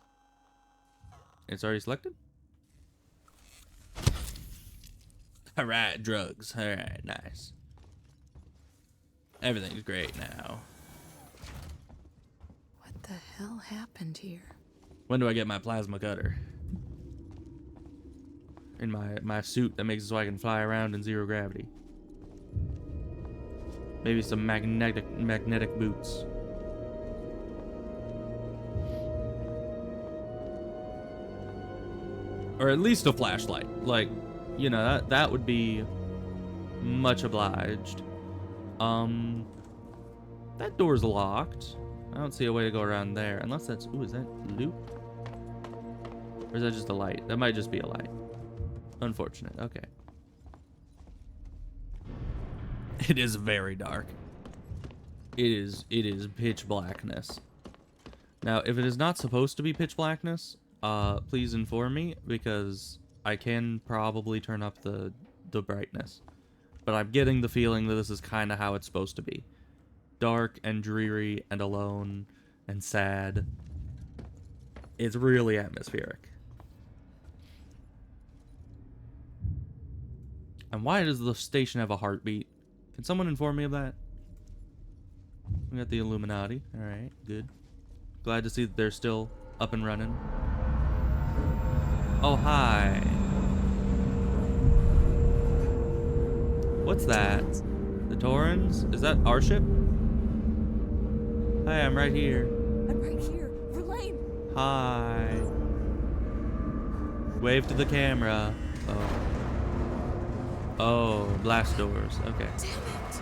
A: It's already selected? Alright, drugs. Alright, nice. Everything's great now.
D: What the hell happened here?
A: When do I get my plasma cutter? In my suit that makes it so I can fly around in zero gravity. Maybe some magnetic boots. Or at least a flashlight. Like, you know, that would be much obliged. That door's locked. I don't see a way to go around there. Unless that's... Ooh, is that loot? Or is that just a light? That might just be a light. Unfortunate. Okay. It is very dark. It is pitch blackness. Now, if it is not supposed to be pitch blackness, please inform me, because I can probably turn up the brightness. But I'm getting the feeling that this is kind of how it's supposed to be. Dark and dreary and alone and sad. It's really atmospheric. And why does the station have a heartbeat? Can someone inform me of that? We got the Illuminati. Alright, good. Glad to see that they're still up and running. Oh, hi. What's that? The Torrens? Is that our ship? Hi, I'm right here.
E: I'm right here. Verlaine!
A: Hi. Wave to the camera. Oh. Oh, blast doors. Okay.
E: Damn it!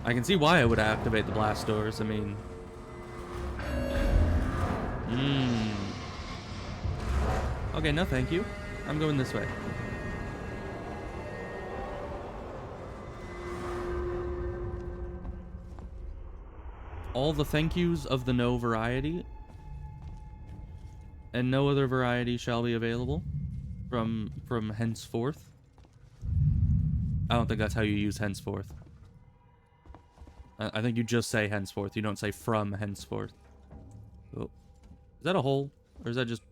A: I can see why I would activate the blast doors. I mean... Okay, no thank you. I'm going this way. All the thank yous of the no variety. And no other variety shall be available from henceforth. I don't think that's how you use henceforth. I think you just say henceforth. You don't say from henceforth. Oh. Is that a hole? Or is that just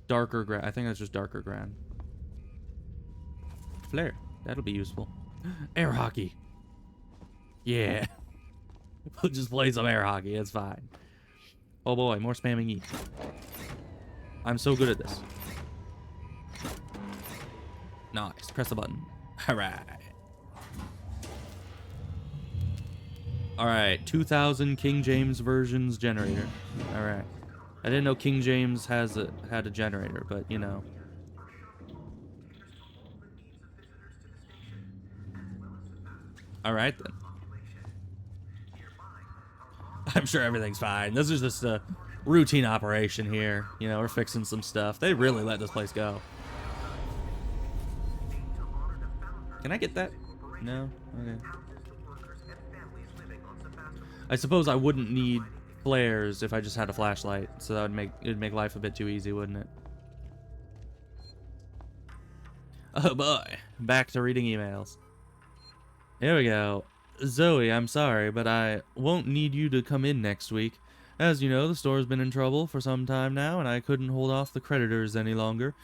A: darker ground? I think that's just darker ground. Flare. That'll be useful. Air hockey. Yeah. We'll just play some air hockey. It's fine. Oh boy, more spamming E. I'm so good at this. Nice. Press the button. Alright. Alright. 2000 King James versions generator. Alright. I didn't know King James had a generator, but you know. Alright then. I'm sure everything's fine. This is just a routine operation here. You know, we're fixing some stuff. They really let this place go. Can I get that? No? Okay. I suppose I wouldn't need flares if I just had a flashlight, so that would it'd make life a bit too easy, wouldn't it? Oh boy, back to reading emails. Here we go. Zoe, I'm sorry, but I won't need you to come in next week. As you know, the store's been in trouble for some time now, and I couldn't hold off the creditors any longer.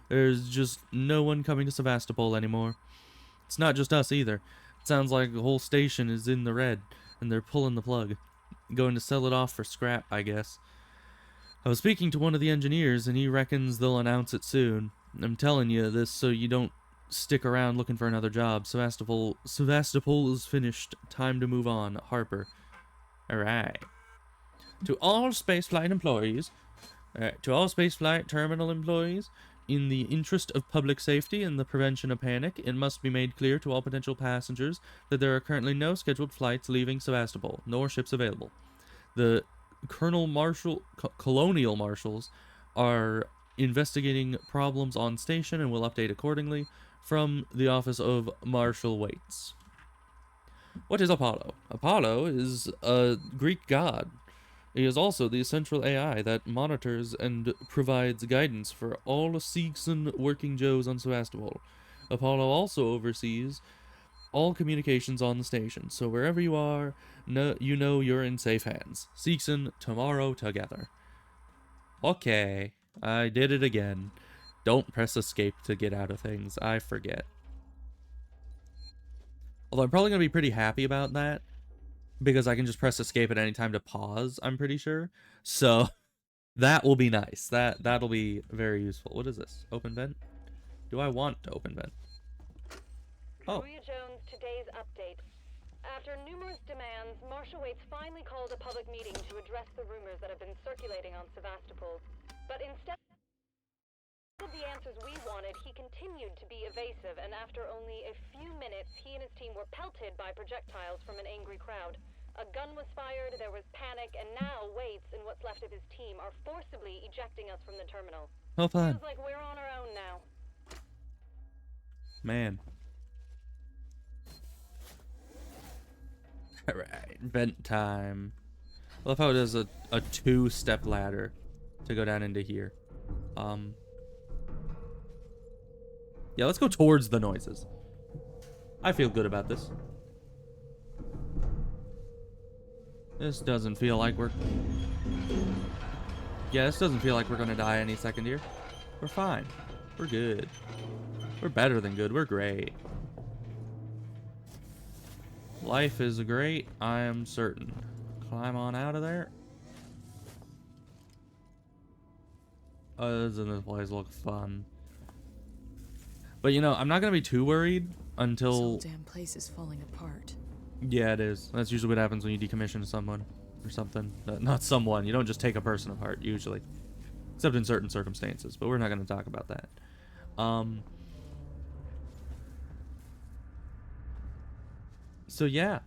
A: There's just no one coming to Sevastopol anymore. It's not just us either. It sounds like the whole station is in the red, and they're pulling the plug. Going to sell it off for scrap, I guess. I was speaking to one of the engineers, and he reckons they'll announce it soon. I'm telling you this so you don't stick around looking for another job. Sevastopol is finished. Time to move on. Harper. Alright. To all spaceflight employees, terminal employees, in the interest of public safety and the prevention of panic, it must be made clear to all potential passengers that there are currently no scheduled flights leaving Sevastopol, nor ships available. The colonial marshals are investigating problems on station and will update accordingly. From the office of Marshal Waits. What is Apollo? Apollo is a Greek god. He is also the central AI that monitors and provides guidance for all Seegson working Joes on Sevastopol. Apollo also oversees all communications on the station, so wherever you are, you know you're in safe hands. Seegson, tomorrow together. Okay, I did it again. Don't press escape to get out of things. I forget. Although I'm probably going to be pretty happy about that, because I can just press escape at any time to pause, I'm pretty sure. So, that will be nice. That'll be very useful. What is this? Open vent? Do I want to open vent? Oh.
H: Maria Jones
M: update. After numerous demands, Marshal Waits finally called a public meeting to address the rumors that have been circulating on Sevastopol. But instead of the answers we wanted, he continued to be evasive, and after only a few minutes, he and his team were pelted by projectiles from an angry crowd. A gun was fired, there was panic, and now Waits and what's left of his team are forcibly ejecting us from the terminal.
A: Oh, fun.
M: Feels like we're on our own now.
A: Man. Alright, vent time. I love how it is a two-step ladder to go down into here. Yeah, let's go towards the noises. I feel good about this. This doesn't feel like we're... Yeah, this doesn't feel like we're gonna die any second here. We're fine. We're good. We're better than good. We're great. Life is great, I am certain. Climb on out of there. Doesn't this place look fun? But you know, I'm not gonna be too worried until...
D: This whole damn place is falling apart.
A: Yeah, it is. That's usually what happens when you decommission someone or something. Not someone. You don't just take a person apart, usually. Except in certain circumstances, but we're not gonna talk about that. So yeah,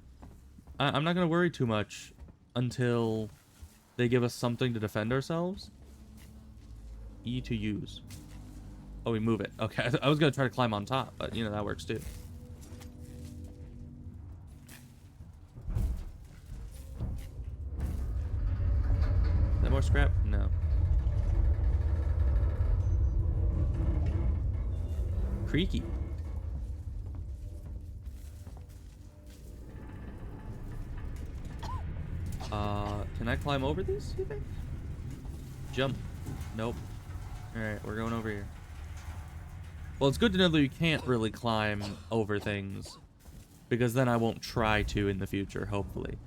A: I'm not gonna worry too much until they give us something to defend ourselves. E to use. Oh, we move it. Okay, I was gonna try to climb on top, but you know, that works too. Is that more scrap? No. Creaky. Can I climb over these, you think? Jump. Nope. Alright, we're going over here. Well, it's good to know that you can't really climb over things, because then I won't try to in the future, hopefully.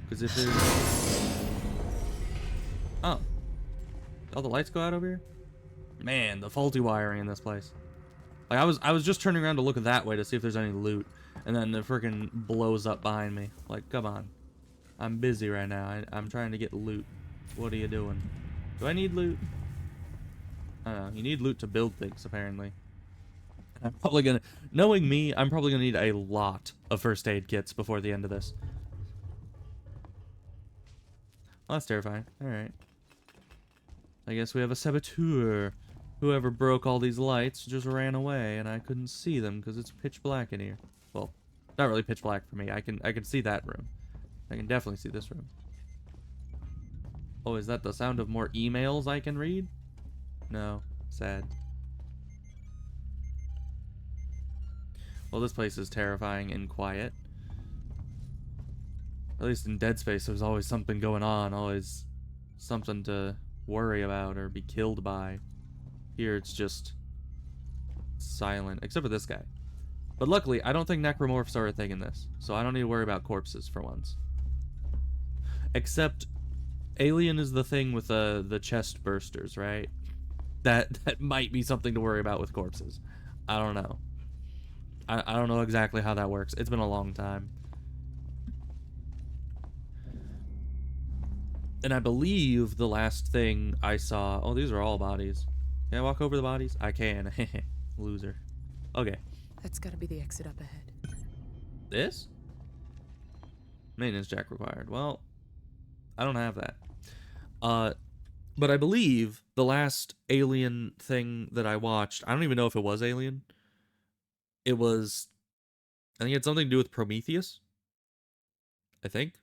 A: Because if there's... Oh. All the lights go out over here? Man, the faulty wiring in this place. Like, I was just turning around to look that way to see if there's any loot, and then it freaking blows up behind me. Like, come on. I'm busy right now. I'm trying to get loot. What are you doing? Do I need loot? I don't know. You need loot to build things, apparently. I'm probably gonna... Knowing me, I'm probably gonna need a lot of first aid kits before the end of this. Well, that's terrifying. Alright. I guess we have a saboteur. Whoever broke all these lights just ran away, and I couldn't see them because it's pitch black in here. Well, not really pitch black for me. I can see that room. I can definitely see this room. Oh, is that the sound of more emails I can read? No. Sad. Well, this place is terrifying and quiet. At least in Dead Space, there's always something going on. Always something to worry about or be killed by. Here, it's just silent. Except for this guy. But luckily, I don't think necromorphs are a thing in this. So I don't need to worry about corpses for once. Except... Alien is the thing with the chest bursters, right? That might be something to worry about with corpses. I don't know. I don't know exactly how that works. It's been a long time. And I believe the last thing I saw... Oh, these are all bodies. Can I walk over the bodies? I can. Loser. Okay.
D: That's gotta be the exit up ahead.
A: This? Maintenance jack required. Well, I don't have that. But I believe the last Alien thing that I watched, I don't even know if it was Alien. It was, I think it had something to do with Prometheus. I think.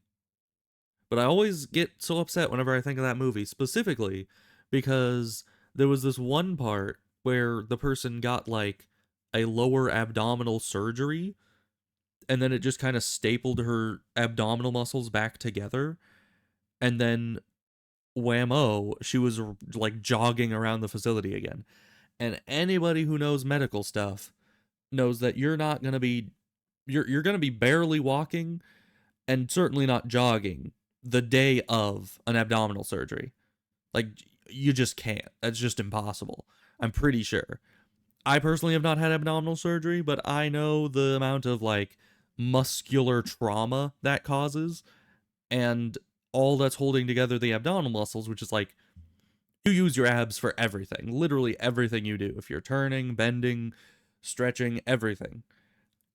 A: But I always get so upset whenever I think of that movie, specifically because there was this one part where the person got like a lower abdominal surgery, and then it just kind of stapled her abdominal muscles back together, and then whammo, she was like jogging around the facility again. And anybody who knows medical stuff knows that you're not going to be, you're going to be barely walking and certainly not jogging the day of an abdominal surgery. Like, you just can't. That's just impossible. I'm pretty sure. I personally have not had abdominal surgery, but I know the amount of like muscular trauma that causes, and all that's holding together the abdominal muscles, which is like, you use your abs for everything, literally everything you do. If you're turning, bending, stretching, everything,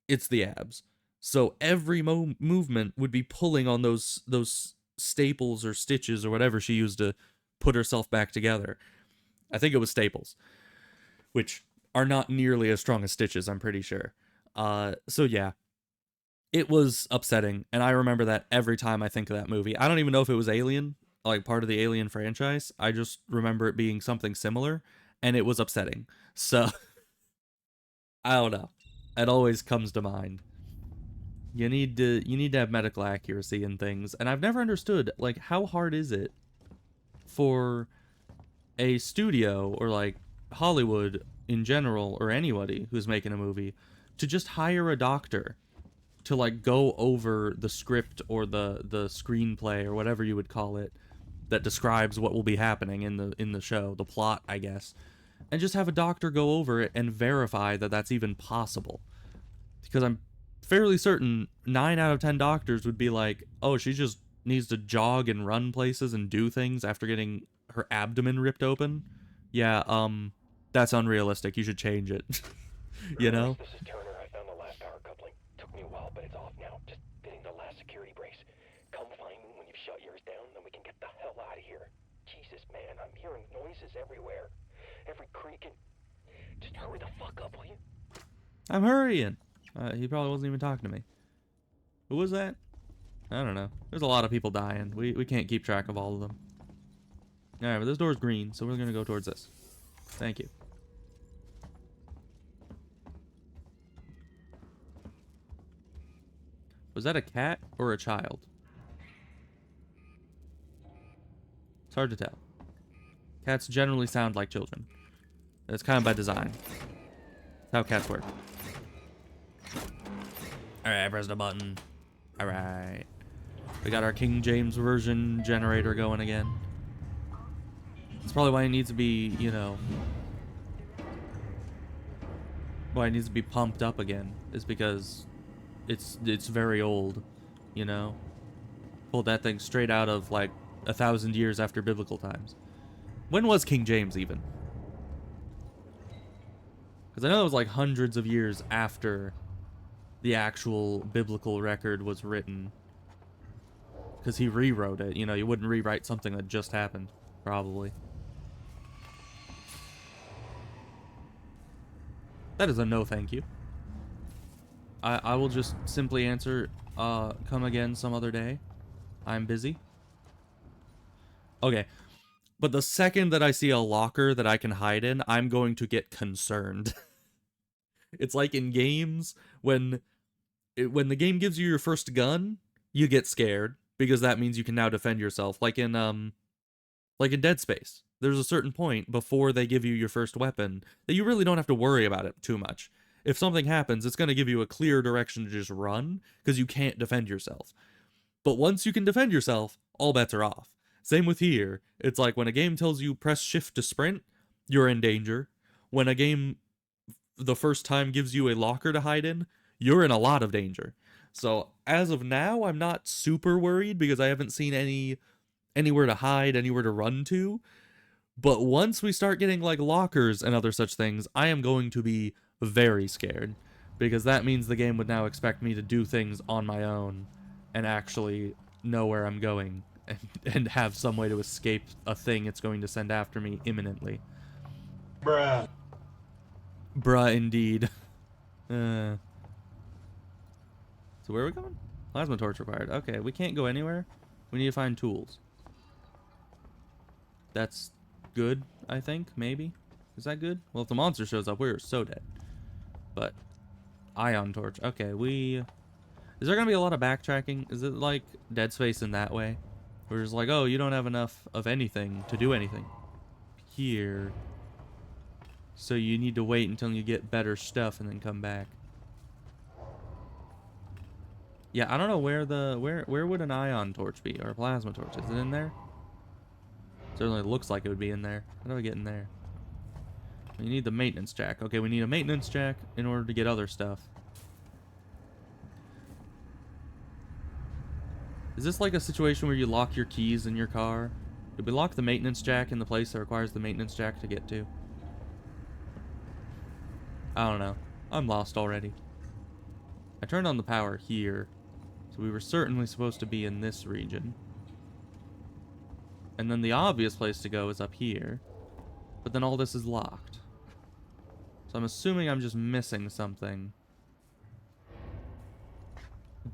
A: it's the abs. So every movement would be pulling on those staples or stitches or whatever she used to put herself back together. I think it was staples, which are not nearly as strong as stitches, I'm pretty sure. So yeah, it was upsetting, and I remember that every time I think of that movie. I don't even know if it was Alien, like part of the Alien franchise. I just remember it being something similar, and it was upsetting. So, I don't know. It always comes to mind. You need to have medical accuracy in things, and I've never understood, like, how hard is it for a studio or like Hollywood in general, or anybody who's making a movie, to just hire a doctor to like go over the script or the screenplay or whatever you would call it that describes what will be happening in the show, the plot, I guess, and just have a doctor go over it and verify that that's even possible. Because I'm fairly certain 9 out of 10 doctors would be like, oh, she just needs to jog and run places and do things after getting her abdomen ripped open. Yeah, that's unrealistic. You should change it. You know?
N: This is Turner. I found the last power coupling. Took me a while, but it's off now. Just fitting the last security brace. Come find me when you've shut yours down, then we can get the hell out of here. Jesus, man, I'm hearing noises everywhere. Every creak and... Just hurry the fuck up, will you?
A: I'm hurrying. He probably wasn't even talking to me. Who was that? I don't know. There's a lot of people dying. We can't keep track of all of them. Alright, but this door's green, so we're gonna go towards this. Thank you. Was that a cat or a child? It's hard to tell. Cats generally sound like children. That's kind of by design. That's how cats work. Alright, I pressed a button. Alright. We got our King James Version generator going again. That's probably why it needs to be, you know... why it needs to be pumped up again. Is because it's very old, you know? Pulled that thing straight out of, like, 1,000 years after biblical times. When was King James, even? Because I know it was, like, hundreds of years after the actual biblical record was written. Because he rewrote it. You know, you wouldn't rewrite something that just happened, probably. That is a no thank you. I will just simply answer, come again some other day. I'm busy. Okay. But the second that I see a locker that I can hide in, I'm going to get concerned. It's like in games, when the game gives you your first gun, you get scared, because that means you can now defend yourself. Like in Dead Space. There's a certain point before they give you your first weapon that you really don't have to worry about it too much. If something happens, it's going to give you a clear direction to just run, because you can't defend yourself. But once you can defend yourself, all bets are off. Same with here. It's like when a game tells you press shift to sprint, you're in danger. When a game the first time gives you a locker to hide in, you're in a lot of danger. So as of now, I'm not super worried because I haven't seen anywhere to hide, anywhere to run to. But once we start getting like lockers and other such things, I am going to be very scared, because that means the game would now expect me to do things on my own and actually know where I'm going and have some way to escape a thing it's going to send after me imminently.
J: Bruh.
A: Bruh, indeed. So where are we going? Plasma torch required. Okay, we can't go anywhere. We need to find tools. That's good, I think, maybe. Is that good? Well, if the monster shows up, we're so dead. But ion torch. Okay, is there gonna be a lot of backtracking? Is it like Dead Space in that way? We're just like, oh, you don't have enough of anything to do anything here, so you need to wait until you get better stuff and then come back. Yeah, I don't know where would an ion torch be, or a plasma torch? Is it in there? Certainly looks like it would be in there. How do I get in there? We need the maintenance jack. Okay, we need a maintenance jack in order to get other stuff. Is this like a situation where you lock your keys in your car? Did we lock the maintenance jack in the place that requires the maintenance jack to get to? I don't know. I'm lost already. I turned on the power here, so we were certainly supposed to be in this region. And then the obvious place to go is up here, but then all this is locked. So I'm assuming I'm just missing something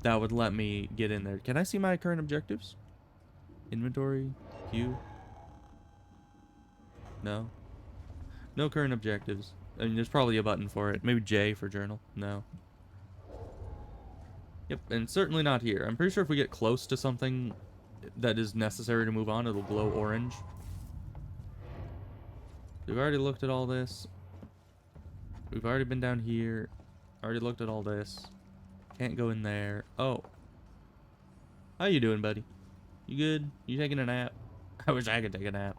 A: that would let me get in there. Can I see my current objectives? Inventory? Q? No. No current objectives. I mean, there's probably a button for it. Maybe J for journal. No. Yep, and certainly not here. I'm pretty sure if we get close to something that is necessary to move on, it'll glow orange. We've already looked at all this. We've already been down here. Already looked at all this. Can't go in there. Oh. How you doing, buddy? You good? You taking a nap? I wish I could take a nap.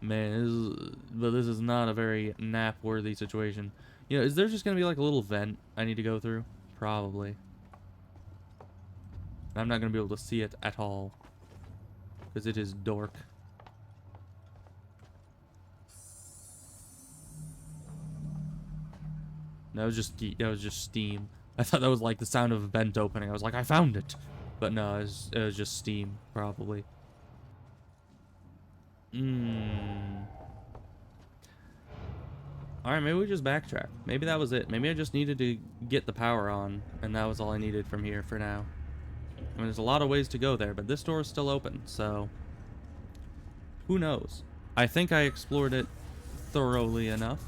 A: Man, this is not a very nap-worthy situation. You know, is there just going to be like a little vent I need to go through? Probably. I'm not going to be able to see it at all. Because it is dark. That was just steam. I thought that was like the sound of a vent opening. I was like, I found it. But no, it was just steam, probably. Alright, maybe we just backtrack. Maybe that was it. Maybe I just needed to get the power on, and that was all I needed from here for now. I mean, there's a lot of ways to go there, but this door is still open, so who knows? I think I explored it thoroughly enough.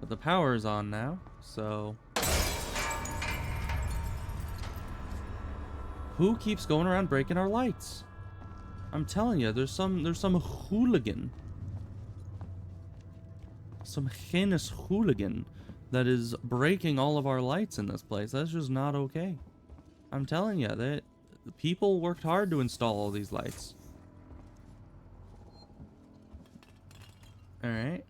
A: But the power is on now, so who keeps going around breaking our lights? I'm telling you, there's some hooligan. Some heinous hooligan that is breaking all of our lights in this place. That's just not okay. I'm telling you, that people worked hard to install all these lights. Alright.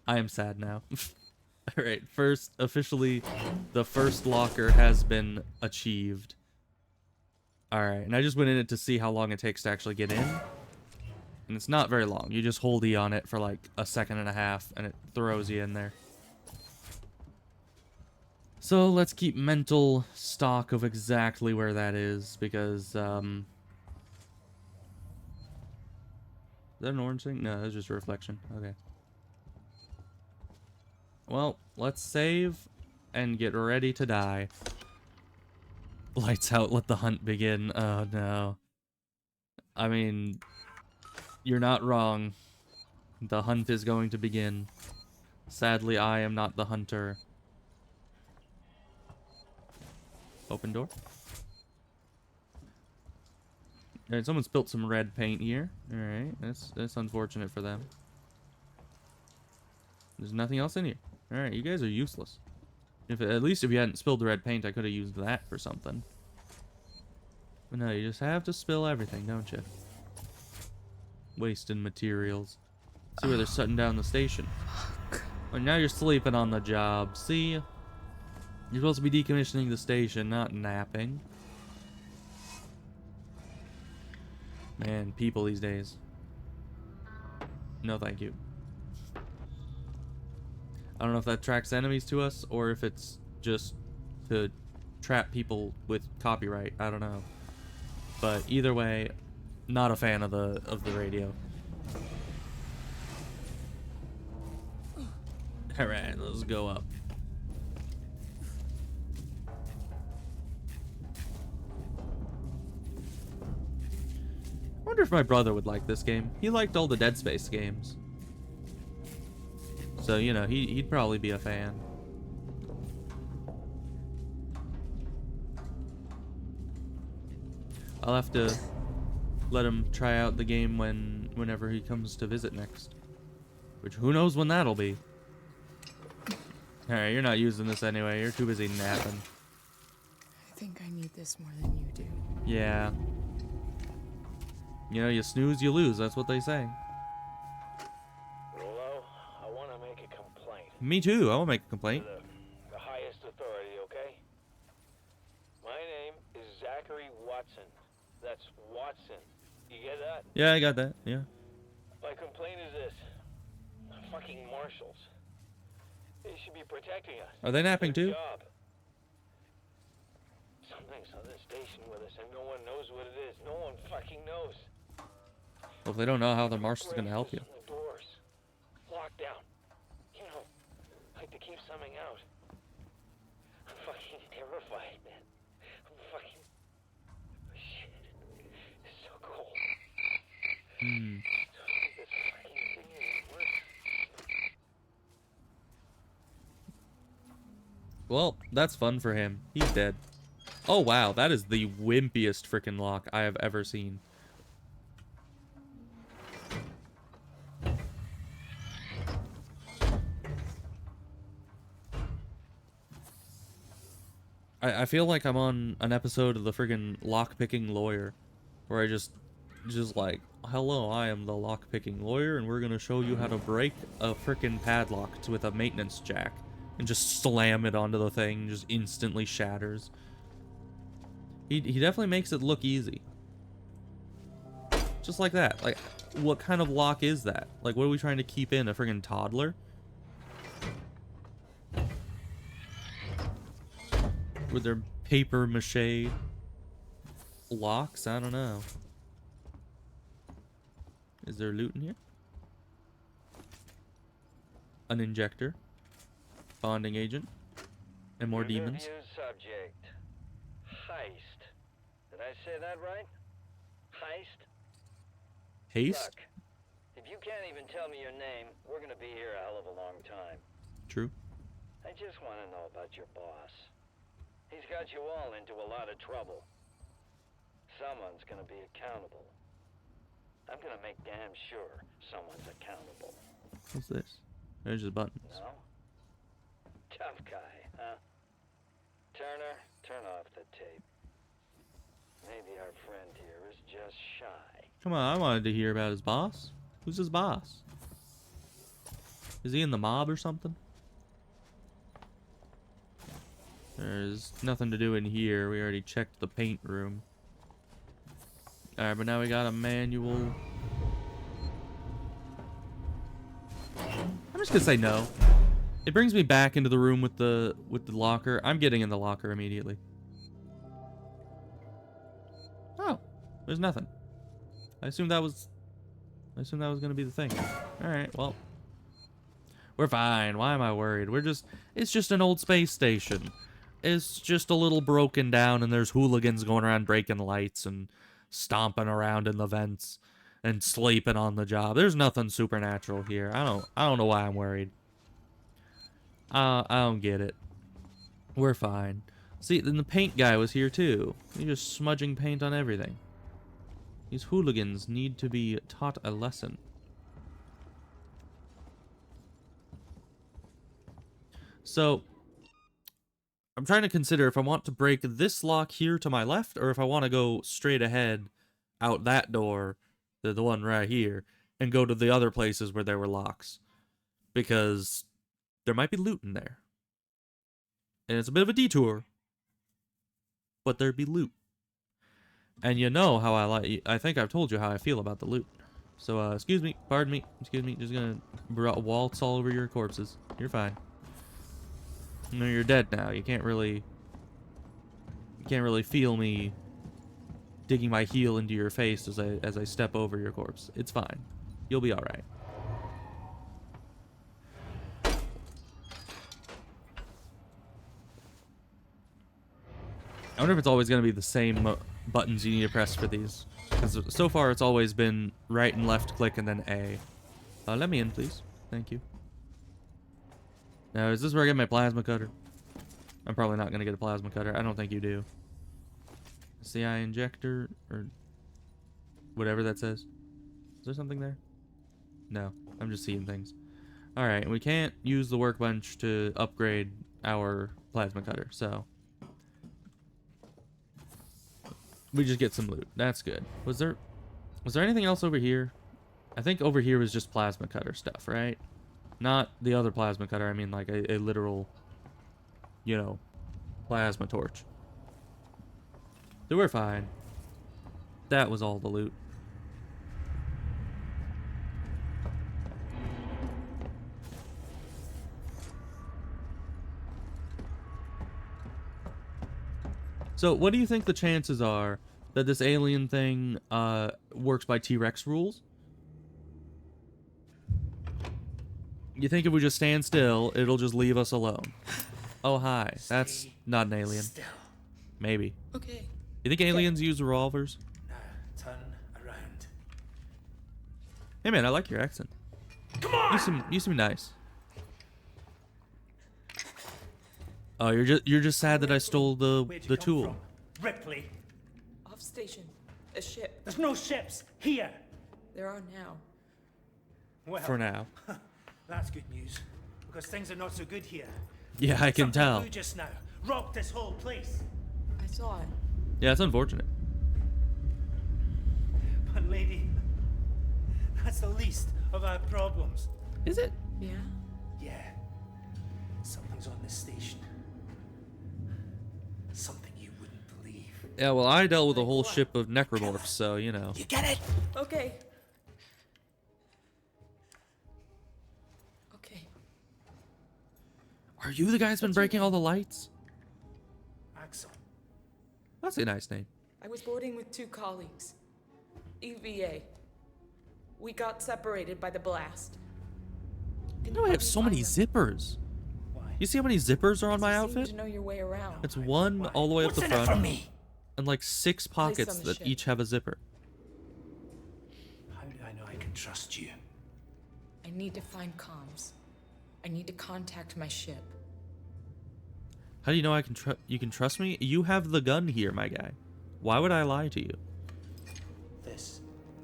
A: I am sad now. Alright, officially, the first locker has been achieved. Alright, and I just went in it to see how long it takes to actually get in. And it's not very long. You just hold E on it for like a second and a half, and it throws you in there. So let's keep mental stock of exactly where that is, because, is that an orange thing? No, that's just a reflection. Okay. Well, let's save and get ready to die. Lights out, let the hunt begin. Oh, no. I mean, you're not wrong. The hunt is going to begin. Sadly, I am not the hunter. Open door. Alright, someone spilt some red paint here. Alright, that's unfortunate for them. There's nothing else in here. Alright, you guys are useless. At least if you hadn't spilled the red paint, I could have used that for something. But no, you just have to spill everything, don't you? Wasting materials. See where they're shutting down the station. Well, now you're sleeping on the job. See? You're supposed to be decommissioning the station, not napping. Man, people these days. No, thank you. I don't know if that tracks enemies to us or if it's just to trap people with copyright. I don't know. But either way, not a fan of the radio. All right, let's go up. I wonder if my brother would like this game. He liked all the Dead Space games. So, you know, he'd probably be a fan. I'll have to let him try out the game whenever he comes to visit next. Which, who knows when that'll be. Alright, you're not using this anyway. You're too busy napping.
D: I think I need this more than you do.
A: Yeah. You know, you snooze, you lose. That's what they say.
L: Rolo, I want to make a complaint.
A: Me too. I will make a complaint.
L: To the highest authority, okay? My name is Zachary Watson. That's Watson. You get that?
A: Yeah, I got that. Yeah.
L: My complaint is this. Fucking marshals. They should be protecting us.
A: Are they napping
L: Their
A: too?
L: job. Something's on the station with us and no one knows what it is. No one fucking knows.
A: Well, if they don't know how the marshal's gonna help you.
L: The doors. Locked down. You know, like to keep something out. I'm fucking terrified, man. I'm fucking... Shit. It's so cold.
A: Hmm.
L: This fucking thing isn't working.
A: Well, that's fun for him. He's dead. Oh, wow. That is the wimpiest freaking lock I have ever seen. I feel like I'm on an episode of the friggin' lock-picking lawyer. Where I just like, hello, I am the lock-picking lawyer, and we're gonna show you how to break a frickin' padlock with a maintenance jack. And just slam it onto the thing, just instantly shatters. He definitely makes it look easy. Just like that. Like, what kind of lock is that? Like, what are we trying to keep in? A friggin' toddler? With their paper mache locks? I don't know. Is there loot in here? An injector. Bonding agent. And more demons.
L: Interview subject. Heist. Did I say that right? Heist?
A: Haste?
L: Look, if you can't even tell me your name, we're gonna be here a hell of a long time.
A: True.
L: I just want to know about your boss. He's got you all into a lot of trouble. Someone's gonna be accountable. I'm gonna make damn sure someone's accountable.
A: What's this? There's just buttons.
L: No? Tough guy, huh? Turner, turn off the tape. Maybe our friend here is just shy.
A: Come on, I wanted to hear about his boss. Who's his boss? Is he in the mob or something? There's nothing to do in here. We already checked the paint room. Alright, but now we got a manual. I'm just gonna say no. It brings me back into the room with the locker. I'm getting in the locker immediately. Oh, there's nothing. I assumed that was gonna be the thing. Alright, well. We're fine. Why am I worried? It's just an old space station. It's just a little broken down and there's hooligans going around breaking lights and stomping around in the vents and sleeping on the job. There's nothing supernatural here. I don't know why I'm worried. I don't get it. We're fine. See, then the paint guy was here too. He's just smudging paint on everything. These hooligans need to be taught a lesson. So, I'm trying to consider if I want to break this lock here to my left, or if I want to go straight ahead out that door, the one right here, and go to the other places where there were locks. Because there might be loot in there. And it's a bit of a detour. But there'd be loot. And you know how I think I've told you how I feel about the loot. So, excuse me, pardon me, excuse me, just gonna waltz all over your corpses. You're fine. No, you're dead now. You can't really feel me digging my heel into your face as I step over your corpse. It's fine. You'll be all right. I wonder if it's always going to be the same buttons you need to press for these. Because so far it's always been right and left click and then A. Let me in, please. Thank you. Now, is this where I get my plasma cutter? I'm probably not going to get a plasma cutter. I don't think you do. CI injector, or whatever that says. Is there something there? No, I'm just seeing things. Alright, and we can't use the workbench to upgrade our plasma cutter, so... we just get some loot. That's good. Was there anything else over here? I think over here was just plasma cutter stuff, right? Not the other plasma cutter. I mean like a literal, you know, plasma torch. So we're fine. That was all the loot. So what do you think the chances are that this alien thing works by T-Rex rules? You think if we just stand still, it'll just leave us alone? Oh, hi. That's not an alien.
O: Still.
A: Maybe.
O: Okay.
A: You think aliens use revolvers?
O: Now, turn around.
A: Hey man, I like your accent.
O: Come on!
A: You seem nice. Oh, you're just sad that I stole the tool.
O: From? Ripley.
P: Off station. A ship.
O: There's no ships here.
P: There are now.
O: Well,
A: for now.
O: That's good news, because things are not so good here.
A: Yeah, I can tell.
O: Something just now rocked this whole place.
P: I saw it.
A: Yeah, it's unfortunate.
O: But lady, that's the least of our problems.
A: Is it?
P: Yeah.
O: Yeah. Something's on this station. Something you wouldn't believe.
A: Yeah, well, I dealt with a whole ship of necromorphs, so you know.
O: You get it?
P: Okay.
A: Are you the guy that's been breaking all the lights?
O: Axel.
A: That's a nice name.
P: I was boarding with 2 colleagues. EVA. We got separated by the blast.
A: You know I have so many zippers.
O: Why?
A: You see how many zippers are on my outfit?
P: To know your way around.
A: It's one all the way up the front, and like 6 pockets
P: on the
A: that
P: ship.
A: each have a zipper.
O: How do I know I can trust you?
P: I need to find comms. I need to contact my ship.
A: How do you know you can trust me? You have the gun here, my guy. Why would I lie to you?
O: This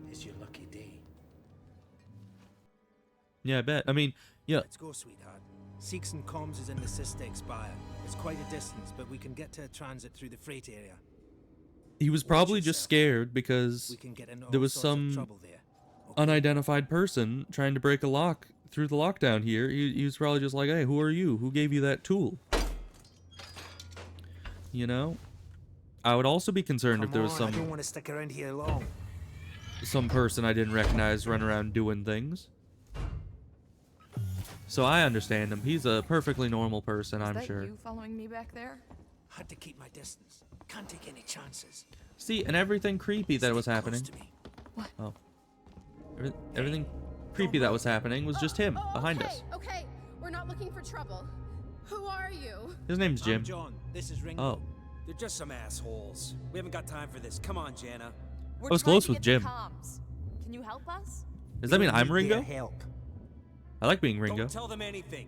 O: is your lucky day.
A: Yeah, I bet. I mean, yeah.
Q: Let's go, sweetheart. Seeks and comms is in the Cystic Spire. It's quite a distance, but we can get to a transit through the freight area.
A: He was probably just scared because
Q: We can get into
A: there
Q: all
A: was
Q: sorts of
A: some
Q: trouble there.
A: unidentified person trying to break a lock through the lockdown here. He was probably just like, hey, who are you? Who gave you that tool? You know? I would also be concerned if there was
Q: I don't want to stick around here long.
A: some person I didn't recognize running around doing things. So I understand him. He's a perfectly normal person, I'm
E: Is that
A: sure.
E: you following me back there?
Q: Had to keep my distance. Can't take any chances.
A: See, and everything creepy that was happening.
E: What?
A: Oh. Everything creepy that was happening was just him behind
R: okay,
A: us.
R: Okay, we're not looking for trouble. Who are you?
A: His name's Jim.
Q: I'm John. This is Ringo.
A: Oh.
Q: They're just some assholes. We haven't got time for this. Come on, Jana.
E: We're
A: I was
E: trying
A: close
E: to
A: with
E: get
A: Jim.
E: the comms. Can you help us?
A: Does that mean I'm
Q: We need their
A: Ringo?
Q: help.
A: I like being Ringo.
Q: Don't tell them anything.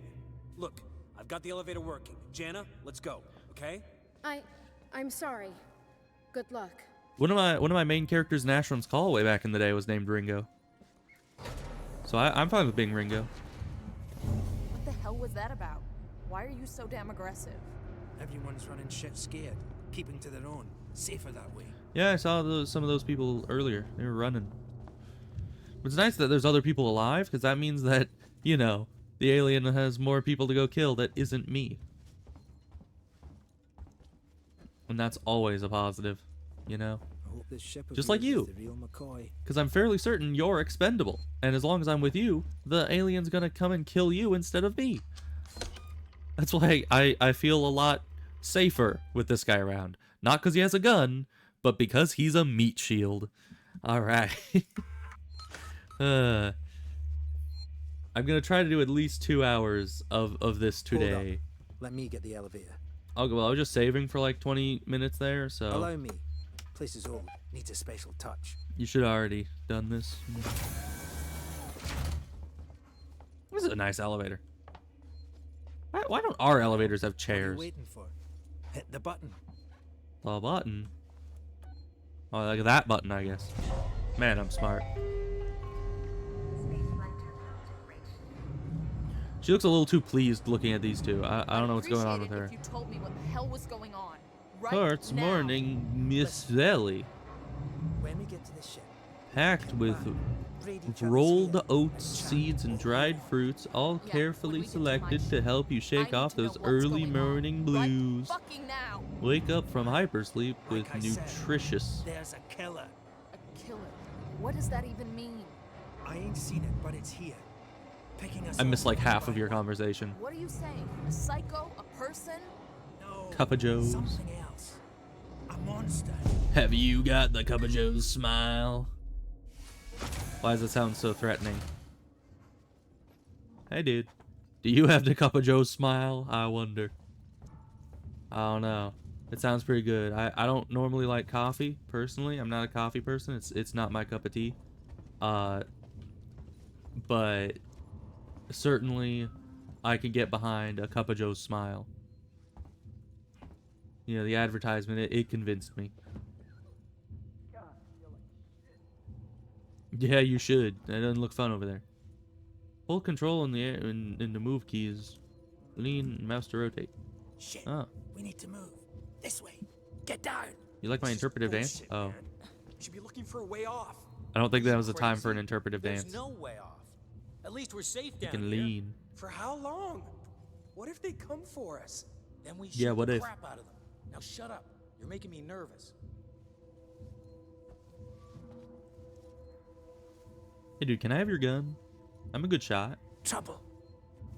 Q: Look, I've got the elevator working. Jana, let's go. Okay?
R: I'm sorry. Good luck.
A: One of my main characters in Ashram's Call way back in the day was named Ringo. So I'm fine with being Ringo.
E: What the hell was that about? Why are you so damn aggressive?
Q: Everyone's running shit scared, keeping to their own. Safer that way.
A: Yeah, I saw some of those people earlier. They were running. But it's nice that there's other people alive, because that means that, you know, the alien has more people to go kill that isn't me. And that's always a positive, you know?
Q: I hope this ship of
A: Just like
Q: yours
A: you.
Q: is the real McCoy.
A: Because I'm fairly certain you're expendable. And as long as I'm with you, the alien's gonna come and kill you instead of me. That's why I feel a lot safer with this guy around. Not because he has a gun, but because he's a meat shield. Alright. I'm gonna try to do at least 2 hours of this today.
Q: Hold up. Let me get the elevator.
A: Well, I was just saving for like 20 minutes there, so...
Q: Allow me. Place is old. Needs a special touch.
A: You should have already done this. This is a nice elevator. Why don't our elevators have
Q: What are
A: chairs?
Q: you waiting for? Hit the button.
A: The button? Oh, like that button, I guess. Man, I'm smart. She looks a little too pleased looking at these two. I don't know what's going on with her.
E: If you told me what the hell was going on.
P: right
A: Parts
P: now.
A: morning, Miss Valley.
Q: When we get to the ship,
A: Packed with rolled oats, seeds, and dried fruits, all carefully selected to help you shake off those early morning blues.
P: Fucking now.
A: Wake up from hypersleep with
Q: like I said,
A: nutritious.
Q: there's a killer.
E: A killer? What does that even mean?
Q: I ain't seen it, but it's here. Picking us
A: I missed
Q: off
A: like
Q: one
A: half
Q: by
A: of your
Q: one.
A: conversation.
E: What are you saying? A psycho? A person?
Q: No.
A: Cup of Joe's.
Q: Something else. A monster.
A: Have you got the Cup of Joe's smile? Why does it sound so threatening? Hey, dude. Do you have the Cup of Joe's smile? I wonder. I don't know. It sounds pretty good. I don't normally like coffee, personally. I'm not a coffee person. It's not my cup of tea. But certainly I can get behind a Cup of Joe's smile. You know, the advertisement, it convinced me. Yeah, you should. That doesn't look fun over there. Hold control in the air in the move keys. Lean mouse to rotate.
Q: Shit.
A: Oh.
Q: We need to move. This way. Get down.
A: You like my interpretive dance? Oh.
O: You should be looking for a way off.
A: I don't think that was the time for an interpretive
O: There's
A: dance.
O: no way off. At least we're safe
A: You
O: down
A: can
O: here.
A: lean.
O: For how long? What if they come for us? Then we
A: Yeah,
O: shoot
A: what
O: the
A: if?
O: crap out of them. Now shut up. You're making me nervous.
A: Hey, dude, can I have your gun? I'm a good shot.
Q: Trouble.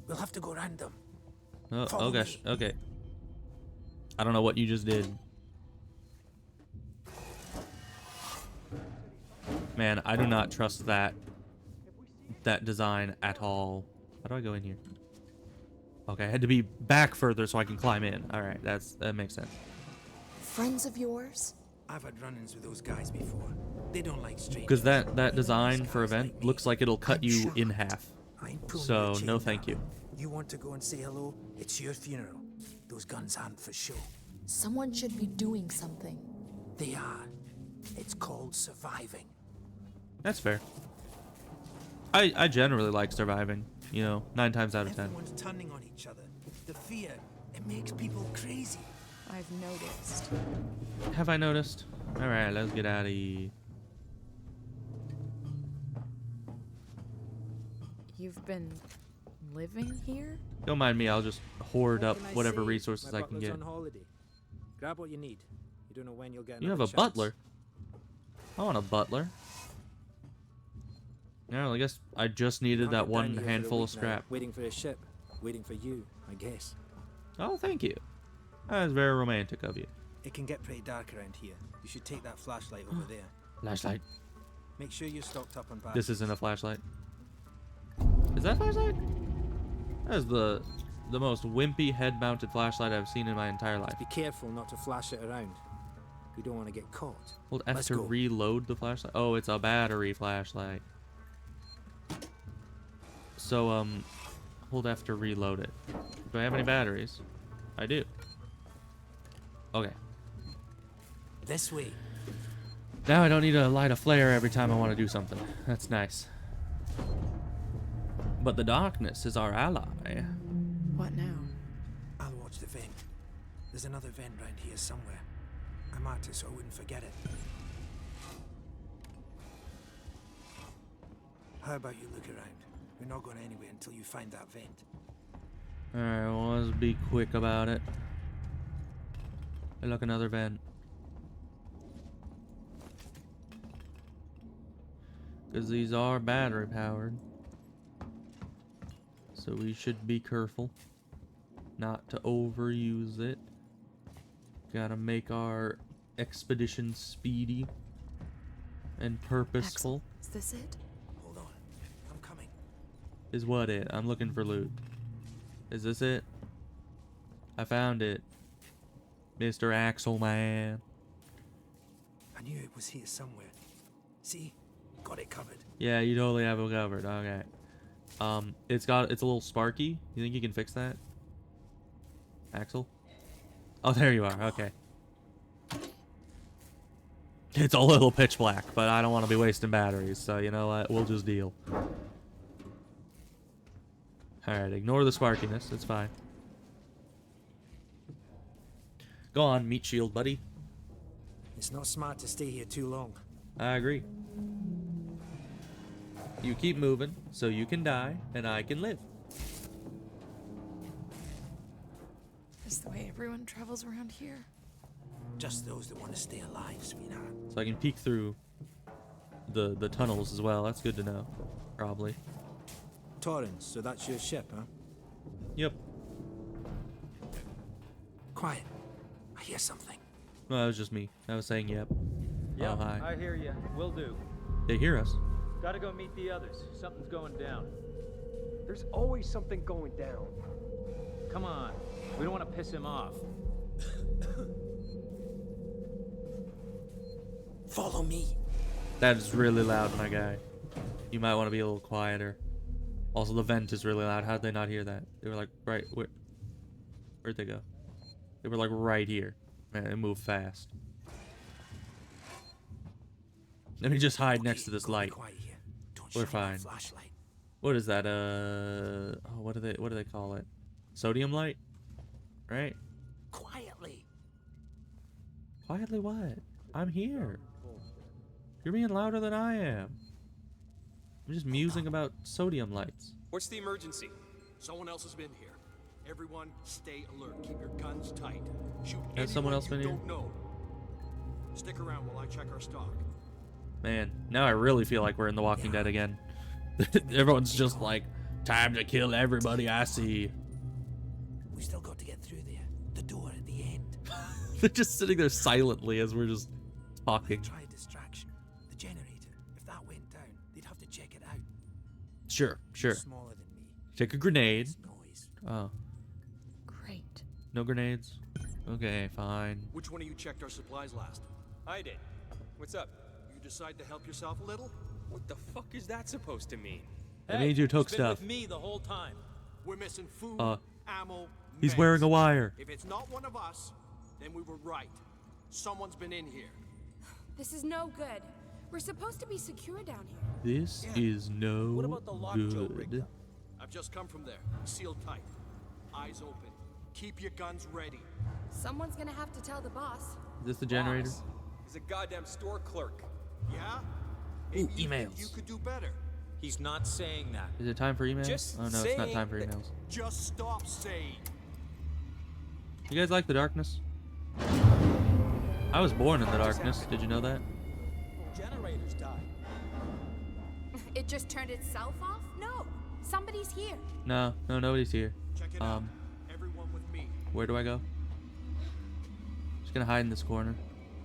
Q: We'll have to go around them.
A: Oh gosh. Okay. I don't know what you just did. Man, I do not trust that design at all. How do I go in here? Okay, I had to be back further so I can climb in. All right, that makes sense.
E: Friends of yours?
Q: I've had run-ins with those guys before. They don't like strangers.
A: Because that design for event looks like it'll cut you in half. So no, thank you.
Q: You want to go and say hello? It's your funeral. Those guns aren't for show.
E: Someone should be doing something.
Q: They are. It's called surviving.
A: That's fair. I generally like surviving. You know, 9 times out of 10.
Q: Everyone's turning on each other. The fear, it makes people crazy.
D: I've noticed.
A: Have I noticed? All right, let's get out of here.
D: You've been living here?
A: Don't mind me. I'll just hoard
Q: What
A: up
Q: can I
A: whatever
Q: say?
A: resources
Q: My
A: I can
Q: butler's
A: get.
Q: on holiday. Grab what you need. You don't know when you'll get
A: You have
Q: another
A: a
Q: chance.
A: butler? I want a butler. Yeah, well, I guess I just needed that
Q: Hunkered
A: one
Q: down here for a
A: handful of
Q: week now,
A: scrap.
Q: waiting for a ship. Waiting for you, I guess.
A: Oh, thank you. That is very romantic of you.
Q: It can get pretty dark around here. You should take that flashlight over there.
A: Flashlight.
Q: Make sure you're stocked up on batteries.
A: This isn't a flashlight. Is that a flashlight? That is the most wimpy head-mounted flashlight I've seen in my entire life.
Q: Be careful not to flash it around. We don't want to get caught.
A: Hold F
Q: Let's
A: to
Q: go.
A: reload the flashlight. Oh, it's a battery flashlight. So, hold F to reload it. Do I have any batteries? I do. Okay.
Q: This way.
A: Now I don't need to light a flare every time I want to do something. That's nice. But the darkness is our ally.
D: What now?
Q: I'll watch the vent. There's another vent round here somewhere. I marked it so I wouldn't forget it. How about you look around? We're not going anywhere until you find that vent.
A: Alright, well, let's be quick about it. Hey, look, another vent. Because these are battery powered. So we should be careful not to overuse it. Gotta make our expedition speedy and purposeful.
D: Is this it?
Q: Hold on. I'm coming.
A: Is what it? I'm looking for loot. Is this it? I found it. Mr. Axelman.
Q: I knew it was here somewhere. See? Got it covered.
A: Yeah, you totally have it covered. Okay. It's a little sparky. You think you can fix that? Axel? Oh, there you are. Okay. It's a little pitch black, but I don't want to be wasting batteries, so you know what? We'll just deal. Alright, ignore the sparkiness. It's fine. Go on, meat shield, buddy.
Q: It's not smart to stay here too long.
A: I agree. You keep moving, so you can die, and I can live.
D: Is the way everyone travels around here?
Q: Just those that want to stay alive, sweetheart.
A: So I can peek through the tunnels as well. That's good to know. Probably.
Q: Torrens, so that's your ship, huh?
A: Yep.
Q: Quiet. I hear something.
A: No, that was just me. I was saying yep.
S: Yep,
A: Oh, hi.
S: I hear you. Will do.
A: They hear us.
S: Gotta go meet the others. Something's going down.
N: There's always something going down.
S: Come on. We don't want to piss him off.
Q: Follow me.
A: That is really loud, my guy. You might want to be a little quieter. Also, the vent is really loud. How did they not hear that? They were like, right, where'd they go? They were like right here. Man, they move fast. Let me just hide next to this light. We're fine. What is that? Oh, what do they call it? Sodium light? Right?
Q: Quietly.
A: Quietly what? I'm here. You're being louder than I am. I'm just musing about sodium lights.
J: What's the emergency? Someone else has been here. Everyone, stay alert. Keep your guns tight. Shoot
A: Has someone else been here?
J: Don't know. Stick around while I check our stock.
A: Man, now I really feel like we're in The Walking Dead again. Everyone's just like, time to kill everybody I see.
Q: We still got to get through there. The door at the end.
A: They're just sitting there silently as we're just talking.
Q: Try a distraction. The generator. If that went down, they'd have to check it out.
A: Sure.
Q: Smaller than me.
A: Take a grenade.
Q: Noise.
A: Oh.
D: Great.
A: No grenades? Okay, fine.
J: Which one of you checked our supplies last?
T: I did. What's up?
J: You decide to help yourself a little?
T: What the fuck is that supposed to mean?
A: That means you took
S: he's been
A: stuff.
S: with me the whole time.
J: We're missing food, ammo,
A: He's
J: meds.
A: wearing a wire.
J: If it's not one of us, then we were right. Someone's been in here.
R: This is no good. We're supposed to be secure down here.
A: This is no
S: What about the lock Joe rigged
A: good.
S: up?
J: I've just come from there. Sealed tight. Eyes open. Keep your guns ready.
R: Someone's gonna have to tell the boss.
A: Is this the generator?
T: He's a goddamn store clerk.
J: Yeah?
A: Ooh,
J: Maybe
A: emails.
J: You could do better.
S: He's not saying that.
A: Is it time for emails?
T: Just
A: Oh no, it's not time for
T: saying
A: emails.
J: Just stop saying.
A: You guys like the darkness? I was born in the darkness. Did you know that?
S: Generators died.
R: It just turned itself off? No. Somebody's here.
A: No, nobody's here.
J: Check it out. Everyone with me.
A: Where do I go? Just gonna hide in this corner.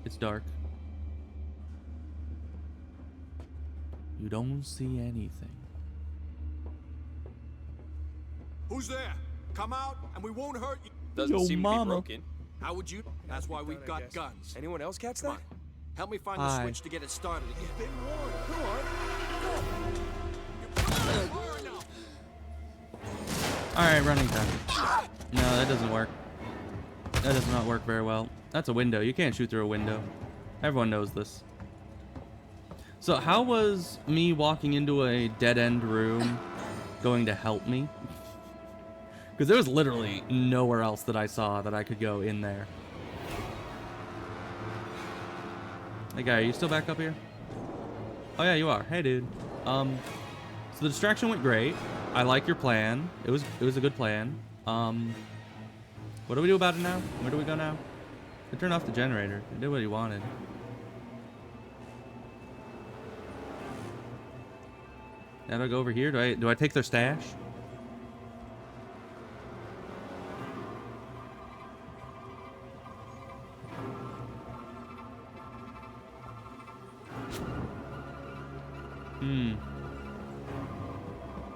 A: It's dark. You don't see anything.
J: Who's there? Come out and we won't hurt you.
T: Doesn't
A: Yo,
T: seem
A: mama.
T: to be broken.
J: How would you? That's why we've got guns.
T: Anyone else catch
J: Come
T: that?
J: on. Help me find
A: Hi.
J: the switch to get it started again. Been warned. Come on.
A: Alright, running time. No, that doesn't work. That does not work very well. That's a window. You can't shoot through a window. Everyone knows this. So how was me walking into a dead-end room going to help me? Because there was literally nowhere else that I saw that I could go in there. Hey guy, are you still back up here? Oh yeah, you are. Hey dude. So the distraction went great. I like your plan. It was a good plan. What do we do about it now? Where do we go now? I turned off the generator. He did what he wanted. Now do I go over here? Do I take their stash?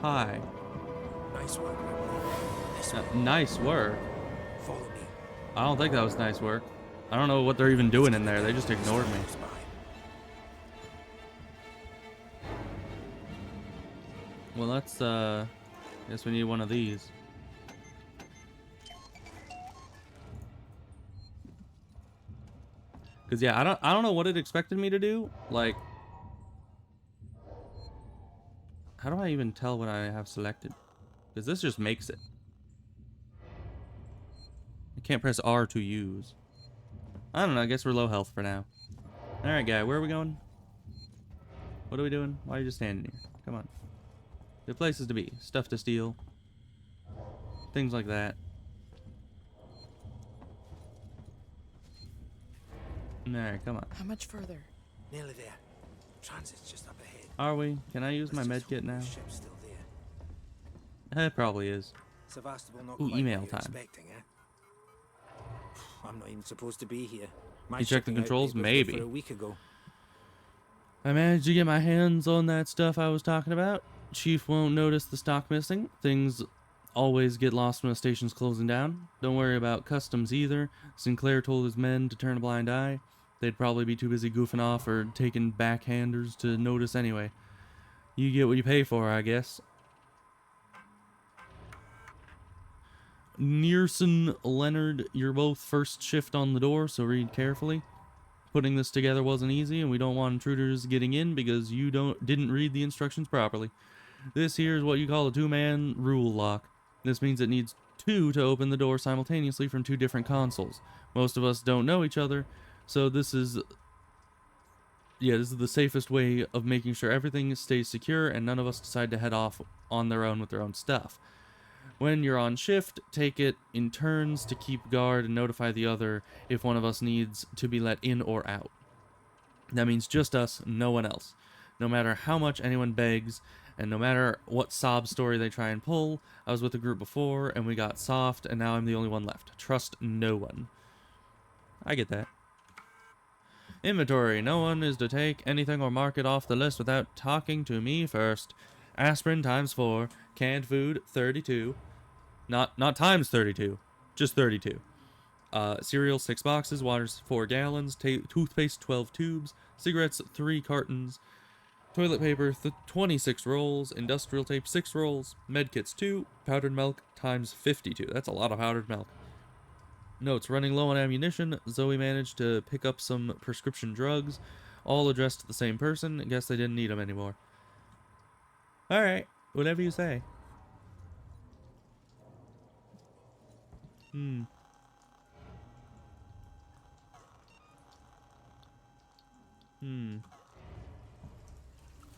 A: Hi.
Q: Nice work,
A: Nice work.
Q: Follow me.
A: I don't think that was nice work. I don't know what they're even doing in there. They just ignored me. Well, that's guess we need one of these. Cause yeah, I don't know what it expected me to do. Like, how do I even tell what I have selected? Cause this just makes it. I can't press R to use. I don't know, I guess we're low health for now. Alright, guy, where are we going? What are we doing? Why are you just standing here? Come on. There are places to be. Stuff to steal. Things like that. Alright, come on.
P: How much further?
Q: Nearly there. Transit's just up ahead.
A: Are we? Can I use my medkit now?
Q: Still there.
A: It probably is.
Q: Sevastopol not
A: Ooh,
Q: quite
A: email
Q: what you're
A: time.
Q: expecting, eh? I'm not even supposed to be here.
A: You checked the controls? Maybe.
Q: For a week ago.
A: I managed to get my hands on that stuff I was talking about. Chief won't notice the stock missing. Things always get lost when a station's closing down. Don't worry about customs either. Sinclair told his men to turn a blind eye. They'd probably be too busy goofing off or taking backhanders to notice anyway. You get what you pay for, I guess. Nearson, Leonard, you're both first shift on the door, so read carefully. Putting this together wasn't easy, and we don't want intruders getting in because you didn't read the instructions properly. This here is what you call a two-man rule lock. This means it needs two to open the door simultaneously from two different consoles. Most of us don't know each other, so this is the safest way of making sure everything stays secure and none of us decide to head off on their own with their own stuff. When you're on shift, take it in turns to keep guard and notify the other if one of us needs to be let in or out. That means just us, no one else. No matter how much anyone begs, and no matter what sob story they try and pull, I was with a group before, and we got soft, and now I'm the only one left. Trust no one. I get that. Inventory. No one is to take anything or mark it off the list without talking to me first. Aspirin times 4. Canned food, 32. Not times 32. Just 32. Cereal, 6 boxes. Water, 4 gallons. Toothpaste, 12 tubes. Cigarettes, 3 cartons. Toilet paper, 26 rolls. Industrial tape, 6 rolls. Medkits, 2. Powdered milk times 52. That's a lot of powdered milk. Notes, running low on ammunition. Zoe managed to pick up some prescription drugs. All addressed to the same person. Guess they didn't need them anymore. Alright, whatever you say.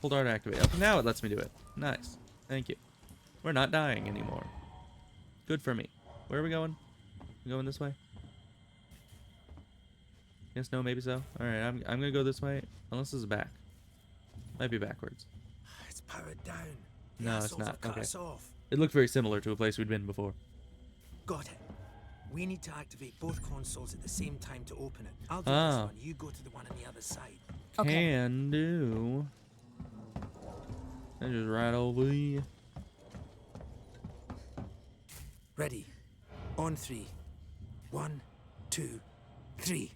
A: Hold R to activate. Okay, now it lets me do it. Nice. Thank you. We're not dying anymore. Good for me. Where are we going? We going this way? Yes, no, maybe so. Alright, I'm gonna go this way. Unless this is back. Might be backwards.
Q: It's powered down.
A: No, it's not. Okay.
Q: Us off.
A: It looked very similar to a place we'd been before.
Q: Got it. We need to activate both consoles at the same time to open it. I'll do this one. You go to the one on the other side.
A: Can do. I just right over here.
Q: Ready. On 3. 1, 2, 3.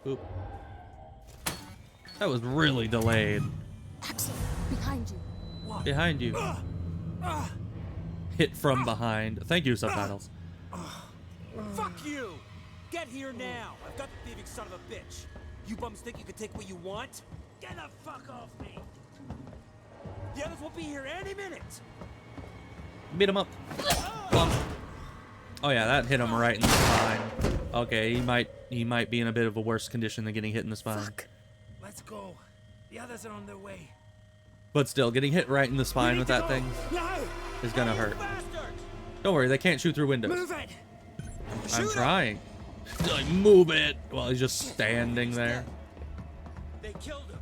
A: Oop. That was really delayed.
E: Axel, behind you.
Q: What?
A: Behind you. Hit from behind. Thank you, subtitles.
S: Fuck you! Get here now! I've got the thieving son of a bitch. You bums think you can take what you want? Get the fuck off me! The others will be here any minute!
A: Beat him up. Plump. Oh yeah, that hit him right in the spine. Okay, he might be in a bit of a worse condition than getting hit in the spine.
Q: Fuck. Let's go. The others are on their way.
A: But still, getting hit right in the spine with that thing is gonna hurt. Don't worry, they can't shoot through windows.
Q: Move it.
A: I'm trying. Like, move it while he's just standing there.
S: They killed him.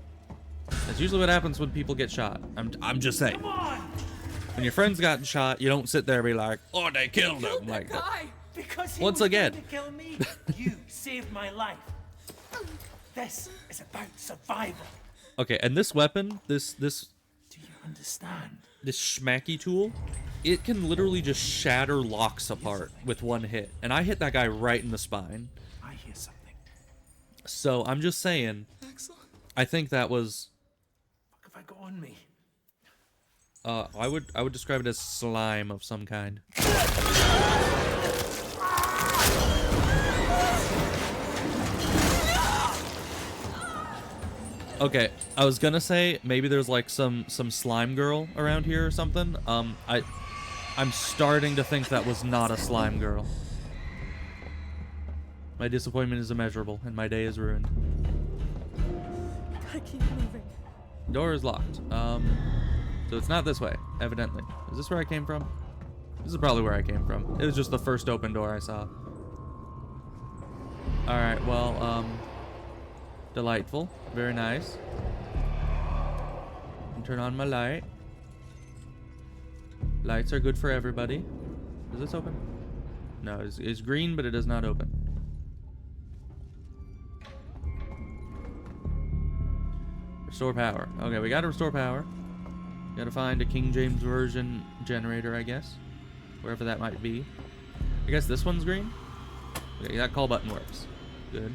A: That's usually what happens when people get shot. I'm just saying. When your friend's gotten shot, you don't sit there and be like, "Oh, they killed him." Like that.
O: Because he
A: Once
O: was
A: again.
O: going to kill me, you saved my life. This is about survival.
A: Okay, and this weapon, this
O: Do you understand?
A: this schmacky tool, it can literally just shatter locks apart with one hit. And I hit that guy right in the spine.
O: I hear something.
A: So I'm just saying, I think that was,
O: What have I got on me?
A: I would describe it as slime of some kind. Okay, I was gonna say maybe there's like some slime girl around here or something. I'm starting to think that was not a slime girl. My disappointment is immeasurable, and my day is ruined.
P: I keep moving.
A: Door is locked. So it's not this way, evidently. Is this where I came from? This is probably where I came from. It was just the first open door I saw. Alright, well, delightful. Very nice. And turn on my light. Lights are good for everybody. Is this open? No, it's green, but it does not open. Restore power. Okay, we gotta restore power. Gotta find a King James Version generator, I guess. Wherever that might be. I guess this one's green? Okay, that call button works. Good.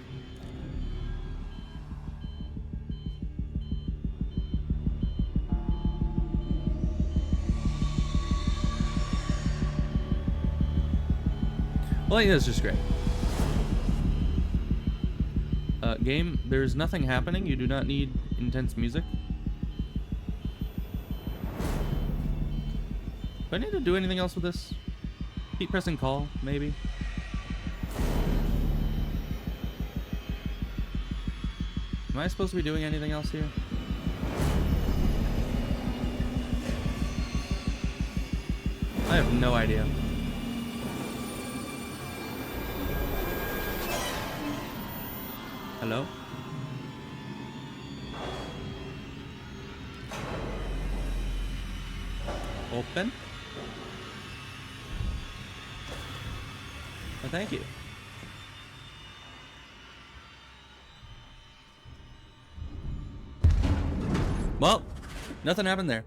A: Well, I think that's just great. Game, there's nothing happening. You do not need intense music. Do I need to do anything else with this? Keep pressing call, maybe? Am I supposed to be doing anything else here? I have no idea. Hello? Open? Oh, thank you. Well, nothing happened there.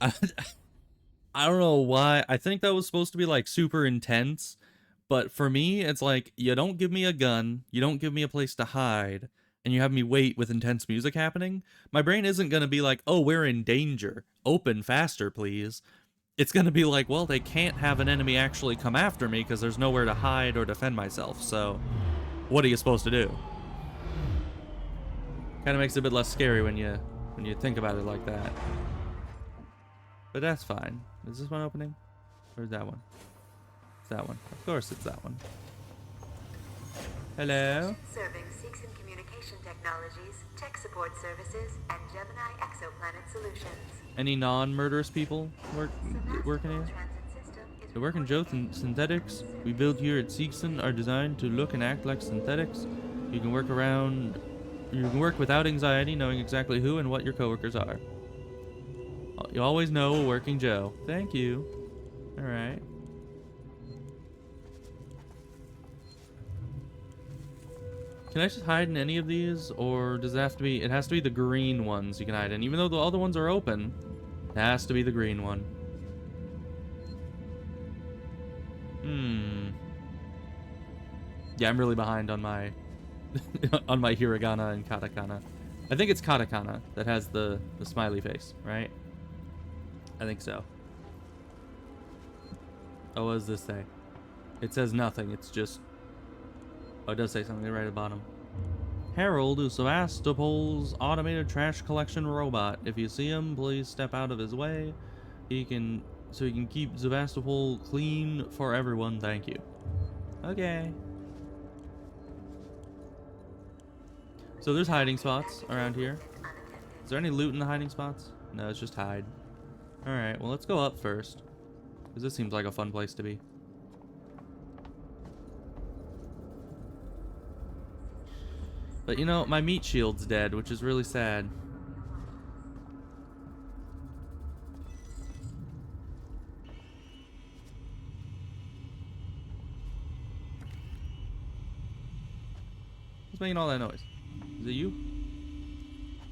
A: I don't know why. I think that was supposed to be like super intense. But for me, it's like, you don't give me a gun, you don't give me a place to hide, and you have me wait with intense music happening. My brain isn't going to be like, oh, we're in danger. Open faster, please. It's going to be like, well, they can't have an enemy actually come after me because there's nowhere to hide or defend myself. So, what are you supposed to do? Kind of makes it a bit less scary when you think about it like that. But that's fine. Is this one opening? Or is that one? That one. Of course it's that one. Hello?
U: Serving Seegson Communication Technologies, Tech Support Services, and Gemini Exoplanet Solutions.
A: Any non-murderous people working here? They work in synthetics. We build here at Seegson are designed to look and act like synthetics. You can work without anxiety, knowing exactly who and what your coworkers are. You always know a working Joe. Thank you. Alright. Can I just hide in any of these, or does it have to be? It has to be the green ones you can hide in. Even though the other ones are open, it has to be the green one. Yeah, I'm really behind on my on my hiragana and katakana. I think it's katakana that has the smiley face, right? I think so. Oh, what does this say? It says nothing. It's just. Oh, it does say something right at the bottom. Harold is Sevastopol's automated trash collection robot. If you see him, please step out of his way. So he can keep Sevastopol clean for everyone. Thank you. Okay. So there's hiding spots around here. Is there any loot in the hiding spots? No, it's just hide. Alright, well let's go up first. Because this seems like a fun place to be. But you know, my meat shield's dead, which is really sad. Who's making all that noise? Is it you?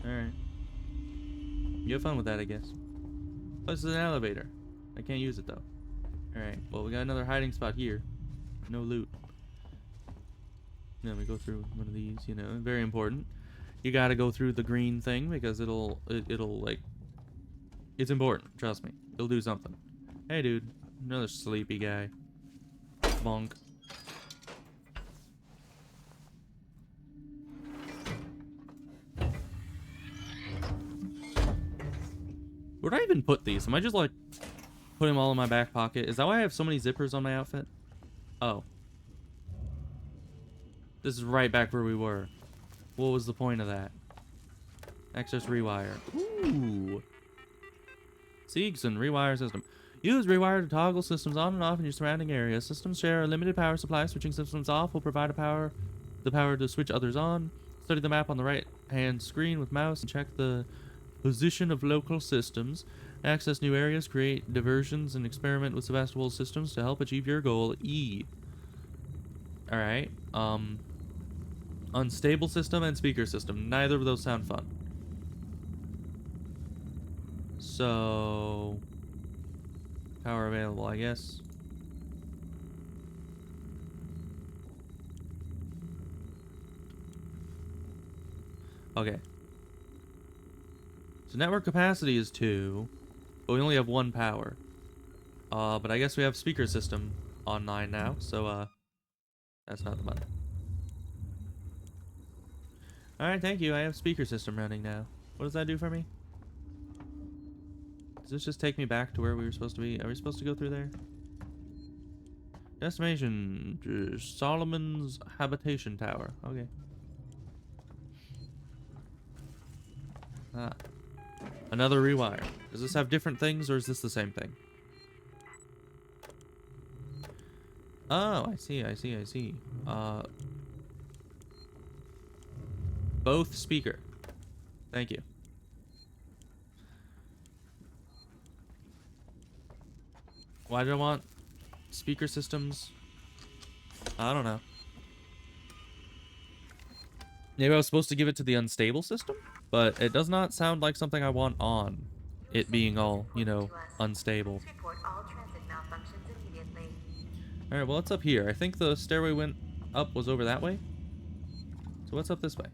A: Alright. You have fun with that, I guess. Oh, this is an elevator. I can't use it though. Alright, well we got another hiding spot here. No loot. Then we go through one of these, you know, very important. You gotta go through the green thing because it'll like, it's important, trust me. It'll do something. Hey dude, another sleepy guy. Bonk. Where do I even put these? Am I just like putting them all in my back pocket? Is that why I have so many zippers on my outfit? Oh. This is right back where we were. What was the point of that? Access rewire. Ooh. Seegson rewire system. Use rewire to toggle systems on and off in your surrounding area. Systems share a limited power supply. Switching systems off will provide the power to switch others on. Study the map on the right-hand screen with mouse and check the position of local systems. Access new areas, create diversions, and experiment with Sevastopol systems to help achieve your goal. E. Alright. Unstable system and speaker system. Neither of those sound fun. So... power available, I guess. Okay. So network capacity is 2, but we only have 1 power. But I guess we have speaker system online now, so that's not the button. Alright, thank you. I have speaker system running now. What does that do for me? Does this just take me back to where we were supposed to be? Are we supposed to go through there? Destination, Solomon's Habitation Tower. Okay. Ah. Another rewire. Does this have different things, or is this the same thing? Oh, I see. Both speaker. Thank you. Why do I want speaker systems? I don't know. Maybe I was supposed to give it to the unstable system? But it does not sound like something I want on. It being all, you know, unstable. Alright, well, what's up here? I think the stairway went up was over that way. So what's up this way?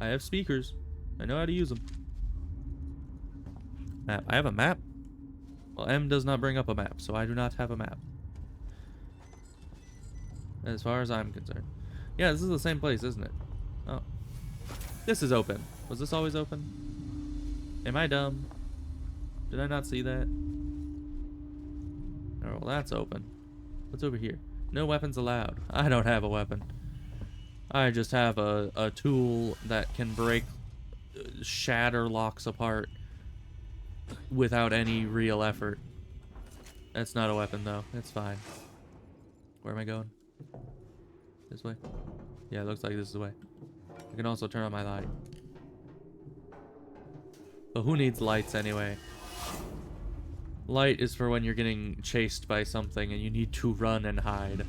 A: I have speakers. I know how to use them. Map. I have a map? Well, M does not bring up a map, so I do not have a map. As far as I'm concerned. Yeah, this is the same place, isn't it? Oh. This is open. Was this always open? Am I dumb? Did I not see that? Oh, well, that's open. What's over here? No weapons allowed. I don't have a weapon. I just have a tool that can break, shatter locks apart without any real effort. That's not a weapon, though. It's fine. Where am I going? This way? Yeah, it looks like this is the way. I can also turn on my light. But who needs lights anyway? Light is for when you're getting chased by something and you need to run and hide.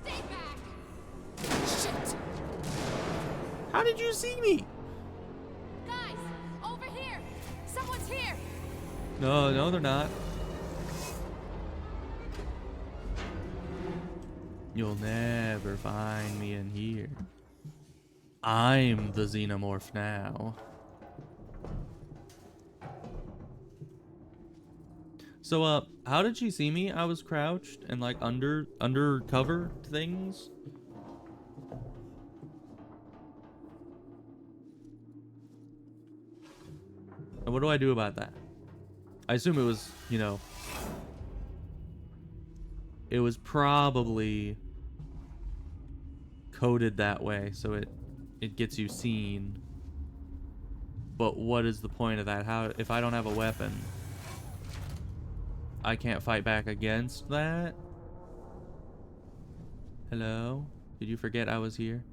R: Stay back! Shit!
A: How did you see me?
R: Guys, over here! Someone's here!
A: No, they're not. You'll never find me in here. I'm the xenomorph now. So, how did she see me? I was crouched and like under cover things. And what do I do about that? I assume it was, you know, it was probably coded that way so it gets you seen. But what is the point of that? How, if I don't have a weapon, I can't fight back against that? Hello? Did you forget I was here?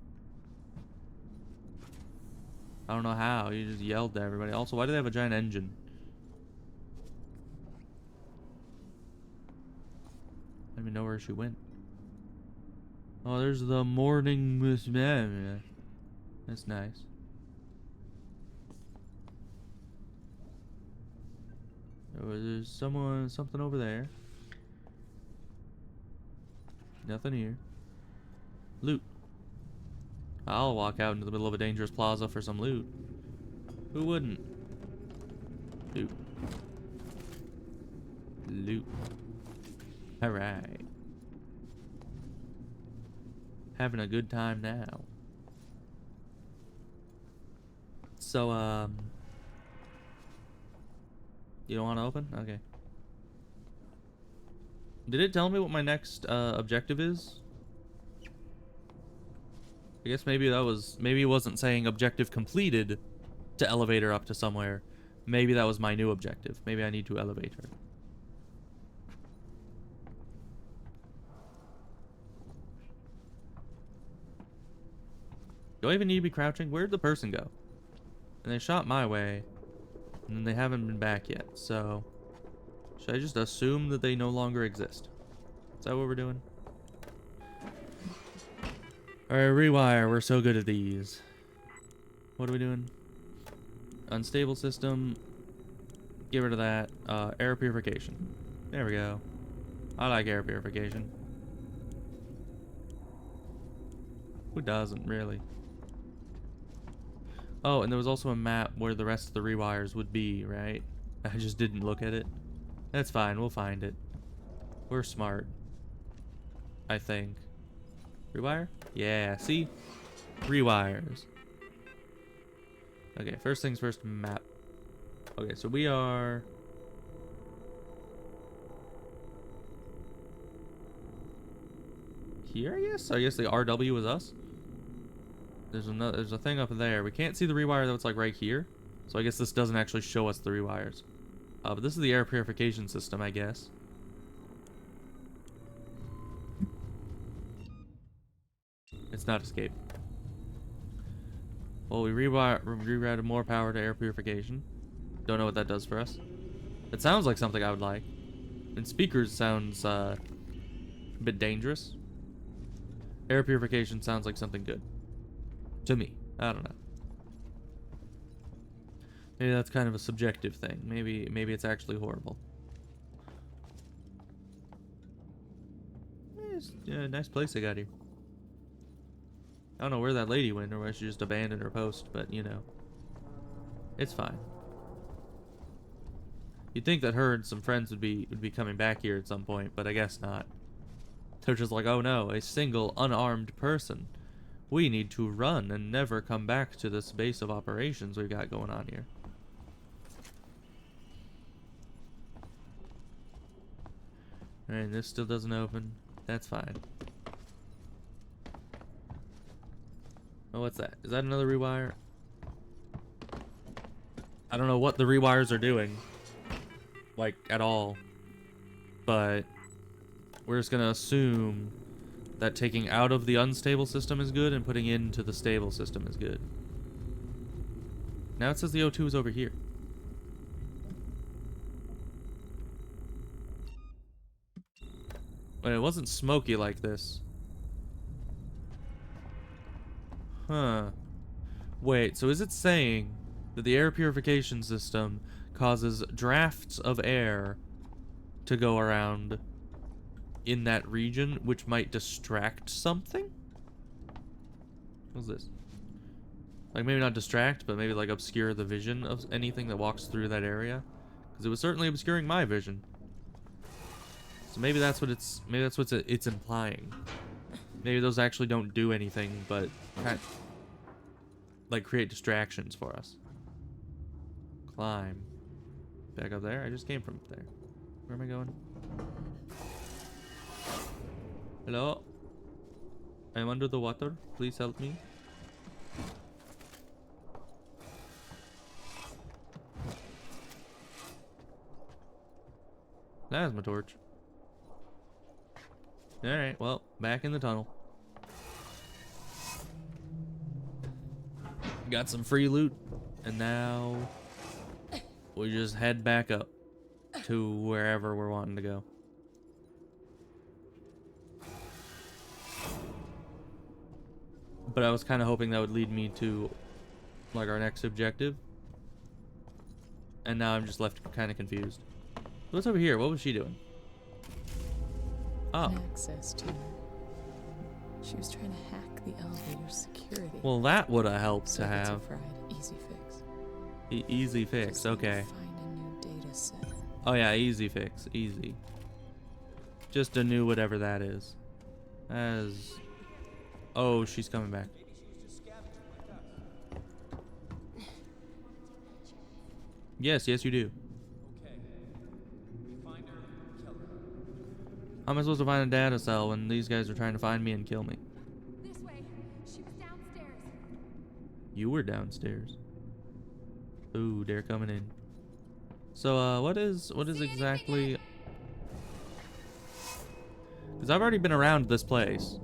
A: I don't know how. You just yelled to everybody. Also, why do they have a giant engine? I don't even know where she went. Oh, there's the morning Miss. That's nice. There's something over there. Nothing here. Loot. I'll walk out into the middle of a dangerous plaza for some loot. Who wouldn't? Loot. Loot. Alright. Having a good time now. So, you don't want to open? Okay. Did it tell me what my next objective is? I guess maybe it wasn't saying objective completed to elevate her up to somewhere. Maybe that was my new objective. Maybe I need to elevate her. Do I even need to be crouching? Where'd the person go? And they shot my way, and then they haven't been back yet, so... Should I just assume that they no longer exist? Is that what we're doing? Alright, rewire. We're so good at these. What are we doing? Unstable system. Get rid of that. Air purification. There we go. I like air purification. Who doesn't, really? Oh, and there was also a map where the rest of the rewires would be, right? I just didn't look at it. That's fine, we'll find it. We're smart. I think. Rewire? Yeah, see? Rewires. Okay, first things first, map. Okay, so we are... here, I guess? I guess the RW is us? There's a thing up there. We can't see the rewire though, it's like right here. So I guess this doesn't actually show us the rewires. But this is the air purification system, I guess. It's not escape. Well, we rerouted more power to air purification. Don't know what that does for us. It sounds like something I would like. And speakers sounds a bit dangerous. Air purification sounds like something good. To me. I don't know. Maybe that's kind of a subjective thing. Maybe it's actually horrible. It's a nice place they got here. I don't know where that lady went or why she just abandoned her post, but you know. It's fine. You'd think that her and some friends would be coming back here at some point, but I guess not. They're just like, oh no, a single unarmed person. We need to run and never come back to this base of operations we've got going on here. Alright, this still doesn't open. That's fine. Oh, what's that? Is that another rewire? I don't know what the rewires are doing. Like, at all. But we're just gonna assume that taking out of the unstable system is good and putting into the stable system is good. Now it says the O2 is over here. Wait, it wasn't smoky like this. Huh. Wait, so is it saying that the air purification system causes drafts of air to go around in that region, which might distract something? What's this? Like, maybe not distract, but maybe, like, obscure the vision of anything that walks through that area? Because it was certainly obscuring my vision. So maybe that's what it's implying. Maybe those actually don't do anything, but like create distractions for us. Climb. Back up there? I just came from up there. Where am I going? Hello? I'm under the water. Please help me. That's my torch. Alright, well, back in the tunnel. Got some free loot, and now we just head back up to wherever we're wanting to go. But I was kind of hoping that would lead me to, like, our next objective. And now I'm just left kind of confused. What's over here? What was she doing? Oh.
D: Access to her. She was trying to hack the elevator's security.
A: Well, that would have helped to
D: Circuits are
A: have.
D: fried. Easy fix.
A: Easy fix.
D: Just
A: Okay.
D: find a new data set.
A: Oh yeah, easy fix. Easy. Just a new whatever that is. As. Oh, she's coming back. Yes, yes, you do.
J: Okay. We find her, kill her.
A: How am I supposed to find a data cell when these guys are trying to find me and kill me?
R: This way. She was downstairs.
A: You were downstairs. Ooh, they're coming in. So, what is exactly? Because I've already been around this place.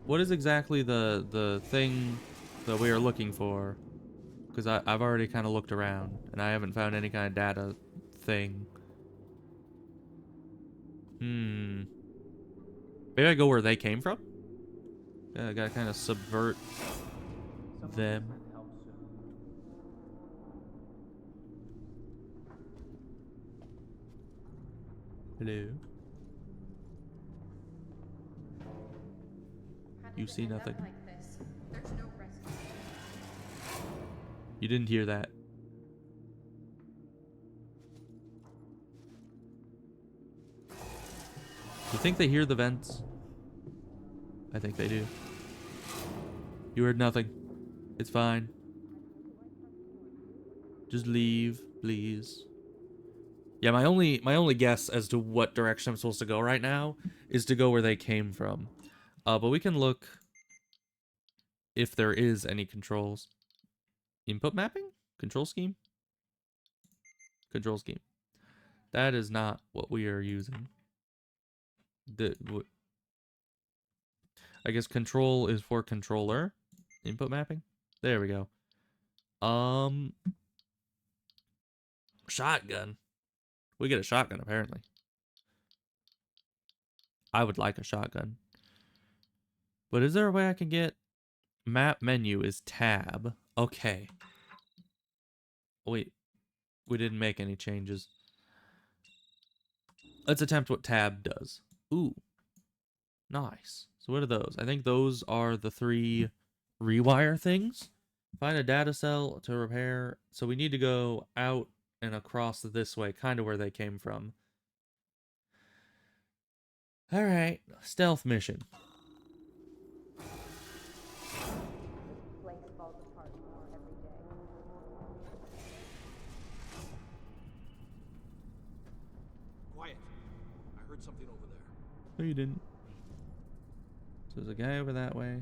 A: What is exactly the thing that we are looking for? Because I've already kind of looked around and I haven't found any kind of data thing. Maybe I go where they came from? Yeah, I gotta kind of subvert them. Hello? You see nothing. You didn't hear that. You think they hear the vents? I think they do. You heard nothing. It's fine. Just leave, please. Yeah, my only guess as to what direction I'm supposed to go right now is to go where they came from. But we can look if there is any controls. Input mapping? Control scheme? Control scheme. That is not what we are using. I guess control is for controller. Input mapping? There we go. Shotgun. We get a shotgun, apparently. I would like a shotgun. But is there a way I can get... Map menu is tab. Okay. Wait. We didn't make any changes. Let's attempt what tab does. Ooh. Nice. So what are those? I think those are the 3 rewire things. Find a data cell to repair. So we need to go out and across this way, kind of where they came from. Alright. Stealth mission.
J: Quiet. I heard something over there.
A: No, you didn't. So there's a guy over that way.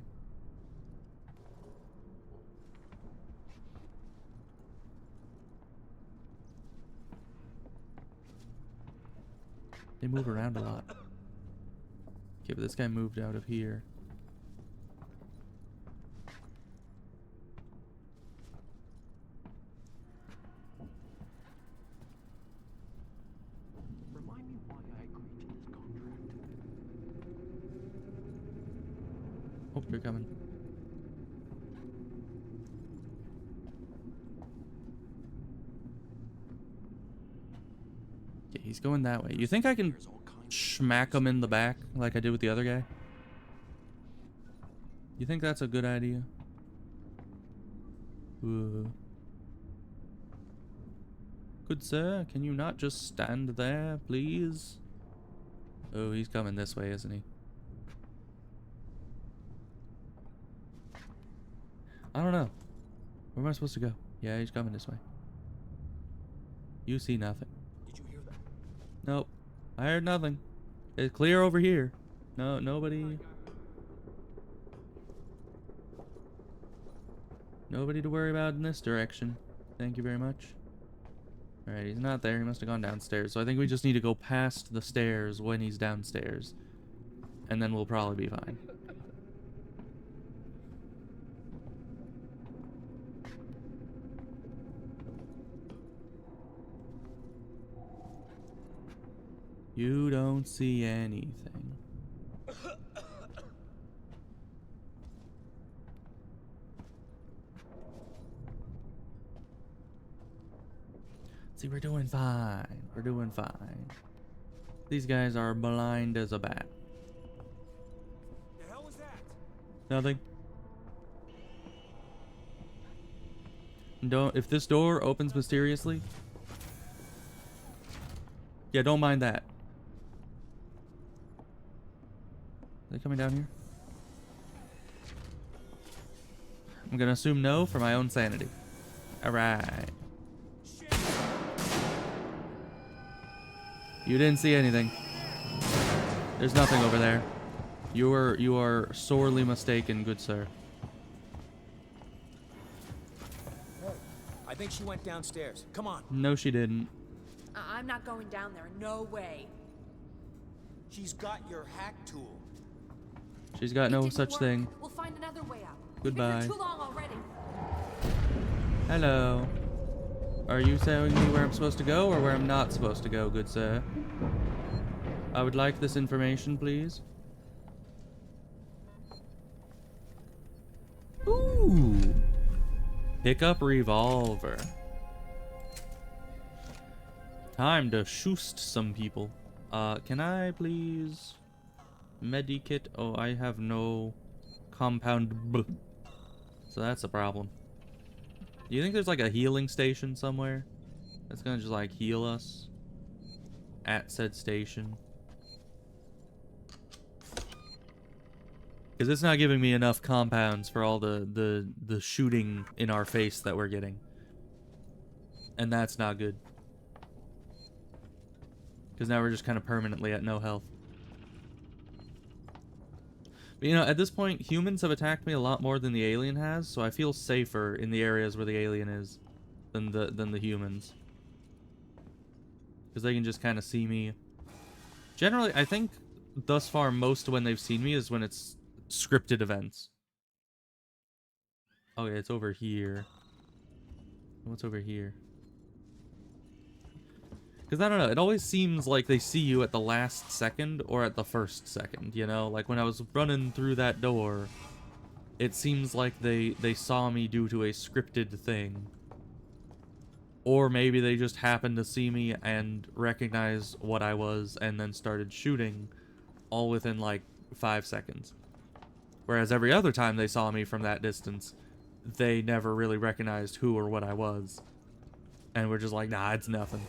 A: They move around a lot. Okay, but this guy moved out of here.
J: Remind me why I agreed to this contract.
A: Oh, they're coming. Okay, he's going that way. You think I can smack him in the back like I did with the other guy? You think that's a good idea? Good sir, can you not just stand there, please? Oh, he's coming this way, isn't he? I don't know. Where am I supposed to go? Yeah, he's coming this way. You see nothing.
J: Did you hear that?
A: Nope. I heard nothing. It's clear over here. No, nobody. Nobody to worry about in this direction. Thank you very much. Alright, he's not there. He must have gone downstairs. So I think we just need to go past the stairs when he's downstairs. And then we'll probably be fine. You don't see anything. See, we're doing fine. We're doing fine. These guys are blind as a bat.
S: The hell was that?
A: Nothing. Don't. If this door opens mysteriously. Yeah, don't mind that. Are they coming down here? I'm gonna assume no for my own sanity. Alright. You didn't see anything. There's nothing over there. You are sorely mistaken, good sir.
S: I think she went downstairs. Come on.
A: No, she didn't.
R: I'm not going down there. No way.
S: She's got your hack tool.
A: She's got no
R: Didn't
A: such
R: work.
A: thing.
R: We'll find another way out.
A: Goodbye.
R: We've been here too long already.
A: Hello. Are you telling me where I'm supposed to go or where I'm not supposed to go, good sir? I would like this information, please. Ooh. Pick up revolver. Time to shoost some people. Can I please... Medikit? Oh, I have no compound B. So that's a problem. Do you think there's like a healing station somewhere that's gonna just like heal us at said station? Because it's not giving me enough compounds for all the shooting in our face that we're getting. And that's not good. Because now we're just kind of permanently at no health. But, you know, at this point, humans have attacked me a lot more than the alien has, so I feel safer in the areas where the alien is than the humans. Because they can just kind of see me. Generally, I think thus far, most when they've seen me is when it's scripted events. Okay, it's over here. What's over here? Because I don't know, it always seems like they see you at the last second or at the first second, you know? Like when I was running through that door, it seems like they saw me due to a scripted thing. Or maybe they just happened to see me and recognize what I was and then started shooting all within like 5 seconds. Whereas every other time they saw me from that distance, they never really recognized who or what I was. And we're just like, nah, it's nothing.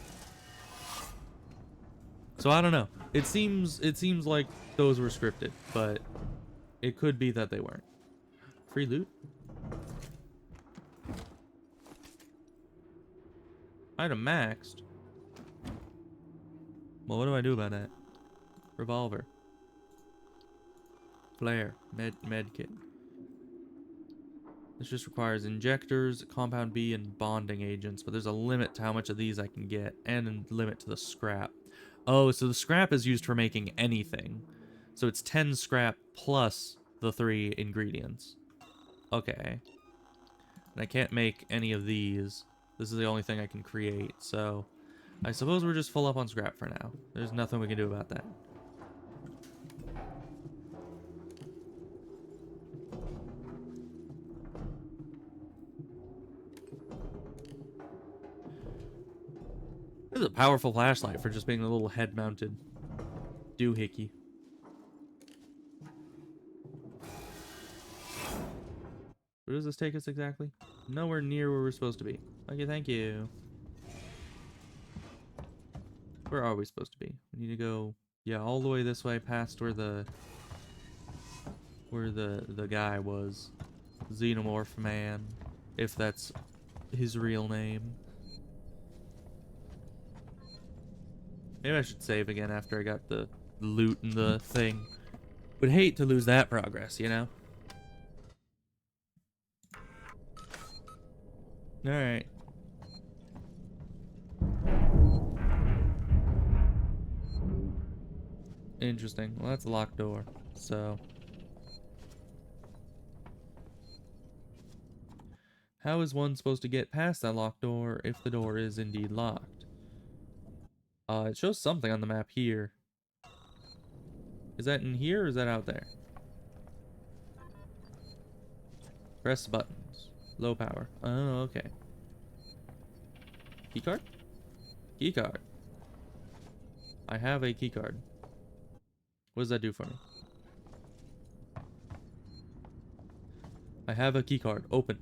A: So I don't know. It seems like those were scripted, but it could be that they weren't. Free loot? Item maxed. Well, what do I do about that? Revolver. Flare. Med kit. This just requires injectors, compound B, and bonding agents, but there's a limit to how much of these I can get, and a limit to the scrap. Oh, so the scrap is used for making anything. So it's 10 scrap plus the 3 ingredients. Okay. And I can't make any of these. This is the only thing I can create, so I suppose we're just full up on scrap for now. There's nothing we can do about that. This is a powerful flashlight for just being a little head-mounted doohickey. Where does this take us exactly? Nowhere near where we're supposed to be. Okay, thank you. Where are we supposed to be? We need to go, yeah, all the way this way past where the guy was. Xenomorph Man, if that's his real name. Maybe I should save again after I got the loot and the thing. Would hate to lose that progress, you know? Alright. Interesting. Well, that's a locked door, so... How is one supposed to get past that locked door if the door is indeed locked? It shows something on the map here. Is that in here or is that out there? Press buttons. Low power. Oh, okay. Keycard? Keycard. I have a keycard. What does that do for me? I have a keycard. Open.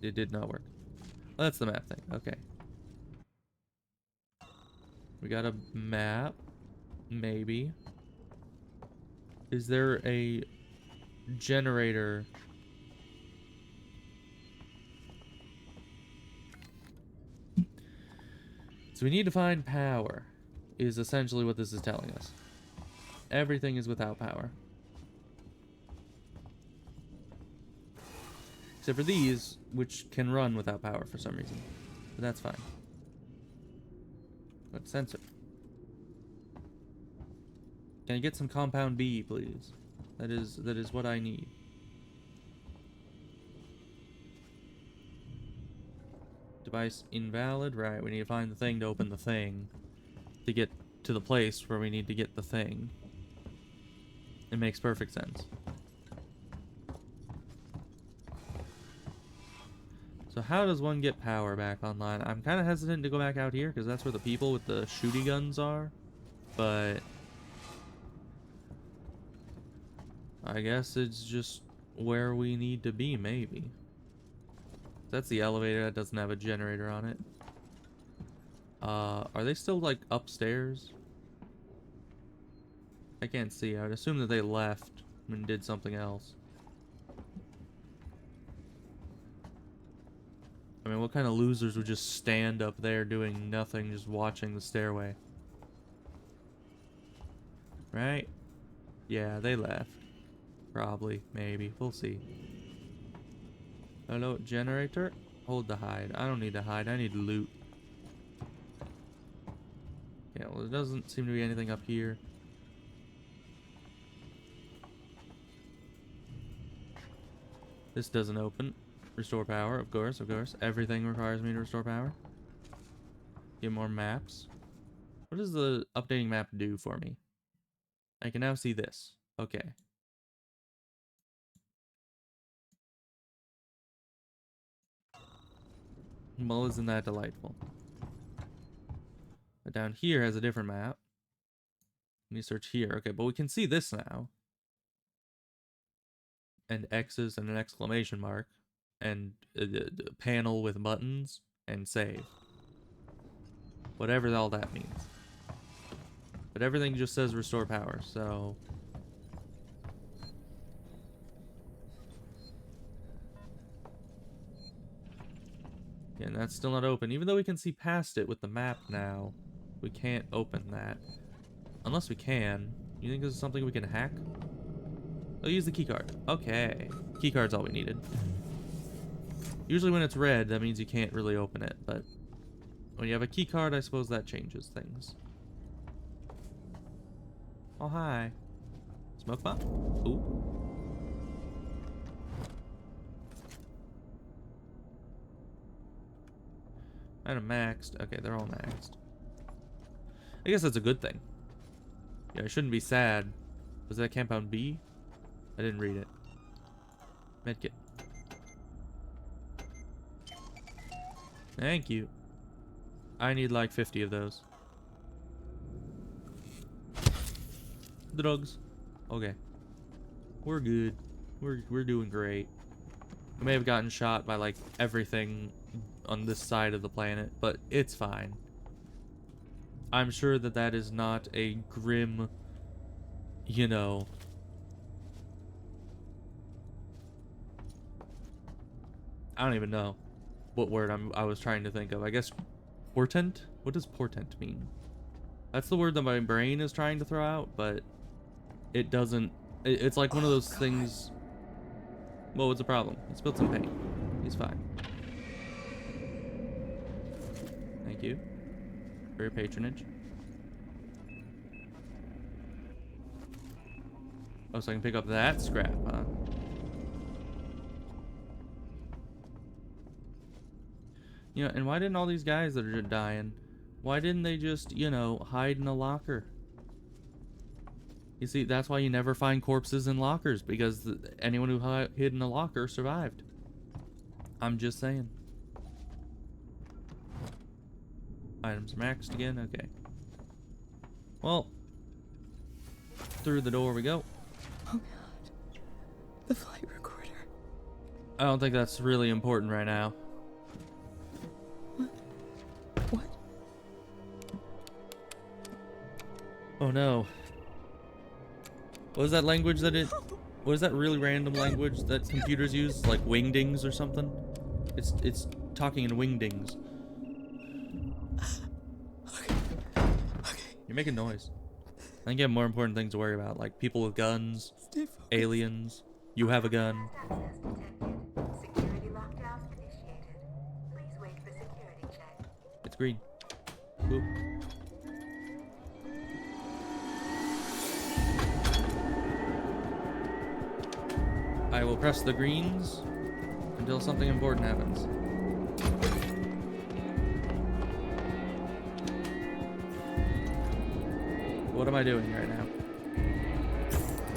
A: It did not work. Oh, that's the map thing. Okay. We got a map. Maybe. Is there a generator? So we need to find power. is essentially what this is telling us. Everything is without power. Except for these, which can run without power for some reason. But that's fine. Let's sensor. Can I get some compound B, please? That is what I need. Device invalid. Right, we need to find the thing to open the thing. To get to the place where we need to get the thing. It makes perfect sense. So how does one get power back online? I'm kind of hesitant to go back out here because that's where the people with the shooty guns are. But I guess it's just where we need to be, maybe. That's the elevator. That doesn't have a generator on it. Are they still, like, upstairs? I can't see. I would assume that they left and did something else. I mean, what kind of losers would just stand up there doing nothing, just watching the stairway? Right? Yeah, they left. Probably, maybe. We'll see. Hello, generator? Hold the hide. I don't need to hide. I need loot. Yeah, well, there doesn't seem to be anything up here. This doesn't open. Restore power, of course, of course. Everything requires me to restore power. Get more maps. What does the updating map do for me? I can now see this. Okay. Well, isn't that delightful? But down here has a different map. Let me search here. Okay, but we can see this now. And X's and an exclamation mark. And a panel with buttons. And save. Whatever all that means. But everything just says restore power, so... Yeah, and that's still not open. Even though we can see past it with the map now, we can't open that. Unless we can. You think this is something we can hack? Oh, use the keycard. Okay. Keycard's all we needed. Usually when it's red, that means you can't really open it, but... when you have a keycard, I suppose that changes things. Oh, hi. Smoke bomb? Ooh. Item maxed. Okay, they're all maxed. I guess that's a good thing. Yeah, I shouldn't be sad. Was that compound B? I didn't read it. Medkit. Thank you. I need like 50 of those. Drugs. Okay. We're good. We're doing great. We may have gotten shot by like everything on this side of the planet, but it's fine. I'm sure that that is not a grim, you know... I don't even know what word I was trying to think of. I guess portent? What does portent mean? That's the word that my brain is trying to throw out, but it doesn't... It's like one of those things... Well, what's the problem? He spilled some paint. He's fine. Thank you for your patronage. Oh, so I can pick up that scrap, huh? You know, and why didn't all these guys that are just dying, why didn't they just, you know, hide in a locker? You see, that's why you never find corpses in lockers, because anyone who hid in a locker survived. I'm just saying. Items maxed again? Okay. Well, through the door we go.
D: Oh god. The flight recorder.
A: I don't think that's really important right now.
D: What?
A: Oh no. What is that language that it... What is that really random language that computers use? Like wingdings or something? It's talking in wingdings.
D: Okay.
A: You're making noise. I think you have more important things to worry about, like people with guns, aliens. You have a gun.
U: Security lockdown initiated. Please wait for security check.
A: It's green. Boop. I will press the greens until something important happens. What am I doing right now?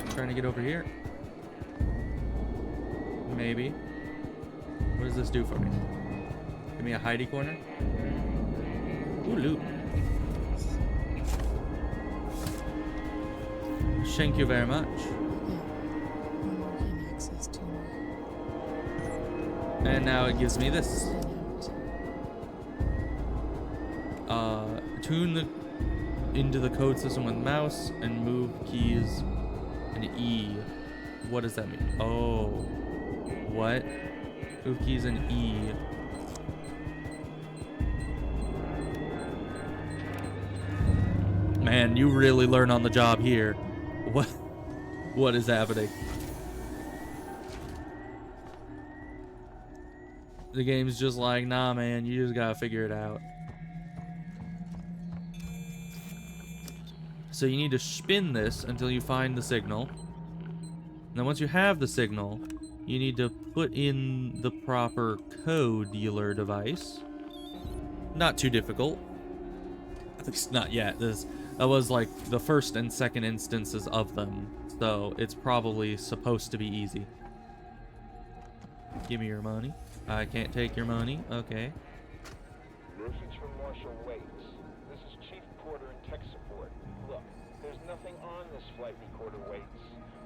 A: I'm trying to get over here. Maybe. What does this do for me? Give me a hidey corner? Ooh, loot. Thank you very much. And now it gives me this. Tune into the code system with mouse and move keys and E. What does that mean? Oh. What? Move keys and E. Man, you really learn on the job here. What is happening? The game's just like, nah, man, you just gotta figure it out. So you need to spin this until you find the signal. And then once you have the signal, you need to put in the proper code dealer device. Not too difficult. At least not yet. That was like the first and second instances of them. So it's probably supposed to be easy. Give me your money. I can't take your money. Okay.
L: Message from Marshal Waits. This is Chief Porter in tech support. Look, there's nothing on this flight recorder, Waits.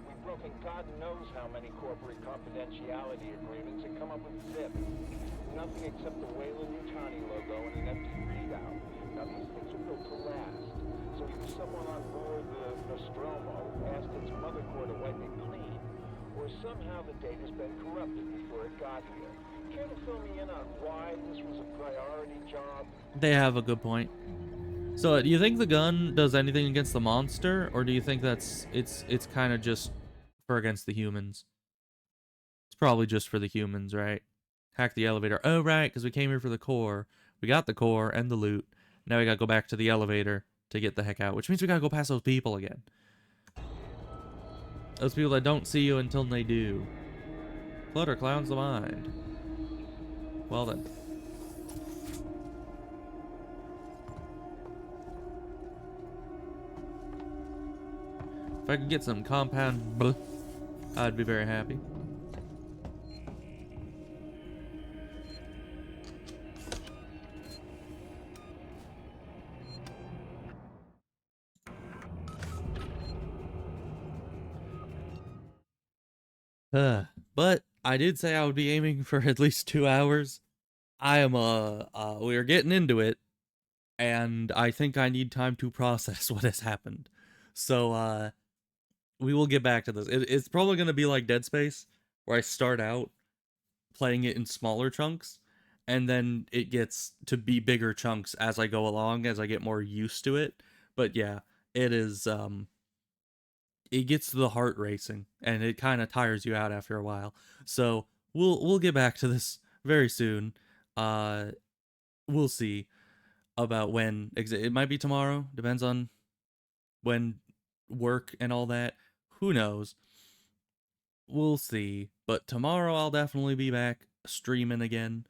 L: We've broken God knows how many corporate confidentiality agreements and come up with zip. Nothing except the Weyland-Yutani logo and an empty readout. Now these things are built to last. So either someone on board the Nostromo asked its mother core to wipe it clean, or somehow the data's been corrupted before it got here. Care to fill me in on why this was a priority job?
A: They have a good point. So, do you think the gun does anything against the monster, or do you think that's it's kind of just for against the humans? It's probably just for the humans, right? Hack the elevator. Oh, right, because we came here for the core. We got the core and the loot. Now we gotta go back to the elevator to get the heck out, which means we gotta go past those people again. Those people that don't see you until they do. Clutter clowns the mind. Well then. If I could get some compound blah, I'd be very happy. But I did say I would be aiming for at least 2 hours. I am we're getting into it, and I think I need time to process what has happened. So we will get back to this. It's probably gonna be like Dead Space, where I start out playing it in smaller chunks, and then it gets to be bigger chunks as I go along, as I get more used to it. But yeah, it is it gets the heart racing, and it kind of tires you out after a while. So we'll get back to this very soon. We'll see about when. It might be tomorrow. Depends on when work and all that. Who knows? We'll see. But tomorrow I'll definitely be back streaming again.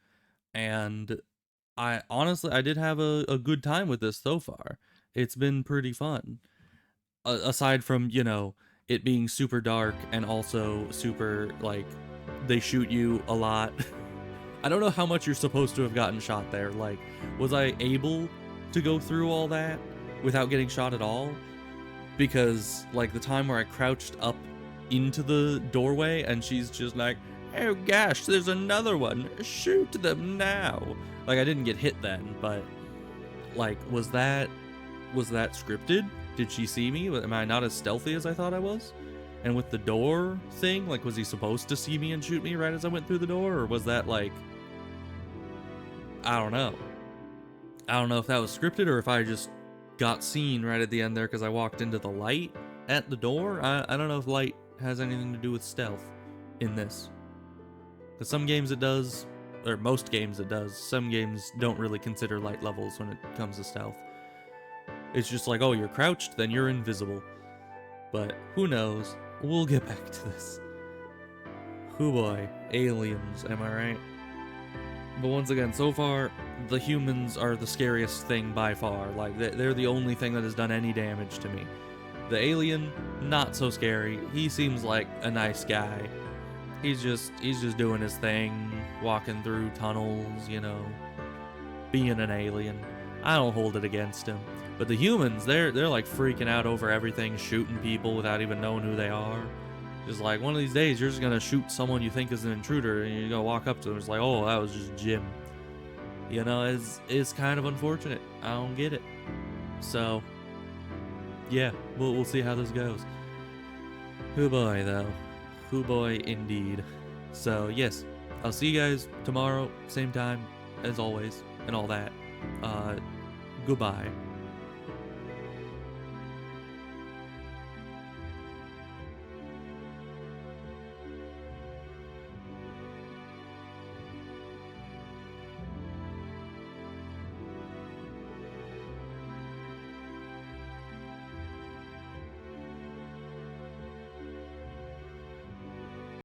A: And I honestly did have a good time with this so far. It's been pretty fun. Aside from, you know, it being super dark and also super, like, they shoot you a lot. I don't know how much you're supposed to have gotten shot there. Like, was I able to go through all that without getting shot at all? Because, like, the time where I crouched up into the doorway and she's just like, oh gosh, there's another one, shoot them now. Like, I didn't get hit then, but, like, was that scripted? Did she see me? Am I not as stealthy as I thought I was? And with the door thing, like, was he supposed to see me and shoot me right as I went through the door? Or was that, like, I don't know. I don't know if that was scripted or if I just got seen right at the end there because I walked into the light at the door. I don't know if light has anything to do with stealth in this. Because some games it does, or most games it does. Some games don't really consider light levels when it comes to stealth. It's just like, oh, you're crouched, then you're invisible. But who knows? We'll get back to this. Hoo boy, aliens, am I right? But once again, so far, the humans are the scariest thing by far. Like, they're the only thing that has done any damage to me. The alien, not so scary. He seems like a nice guy. He's just doing his thing, walking through tunnels, you know, being an alien. I don't hold it against him. But the humans, they're like freaking out over everything, shooting people without even knowing who they are. Just like, one of these days, you're just gonna shoot someone you think is an intruder, and you're gonna walk up to them, it's like, oh, that was just Jim. You know, it's kind of unfortunate. I don't get it. So, yeah, we'll see how this goes. Hoo boy, though. Hoo boy, indeed. So, yes, I'll see you guys tomorrow, same time, as always, and all that. Goodbye.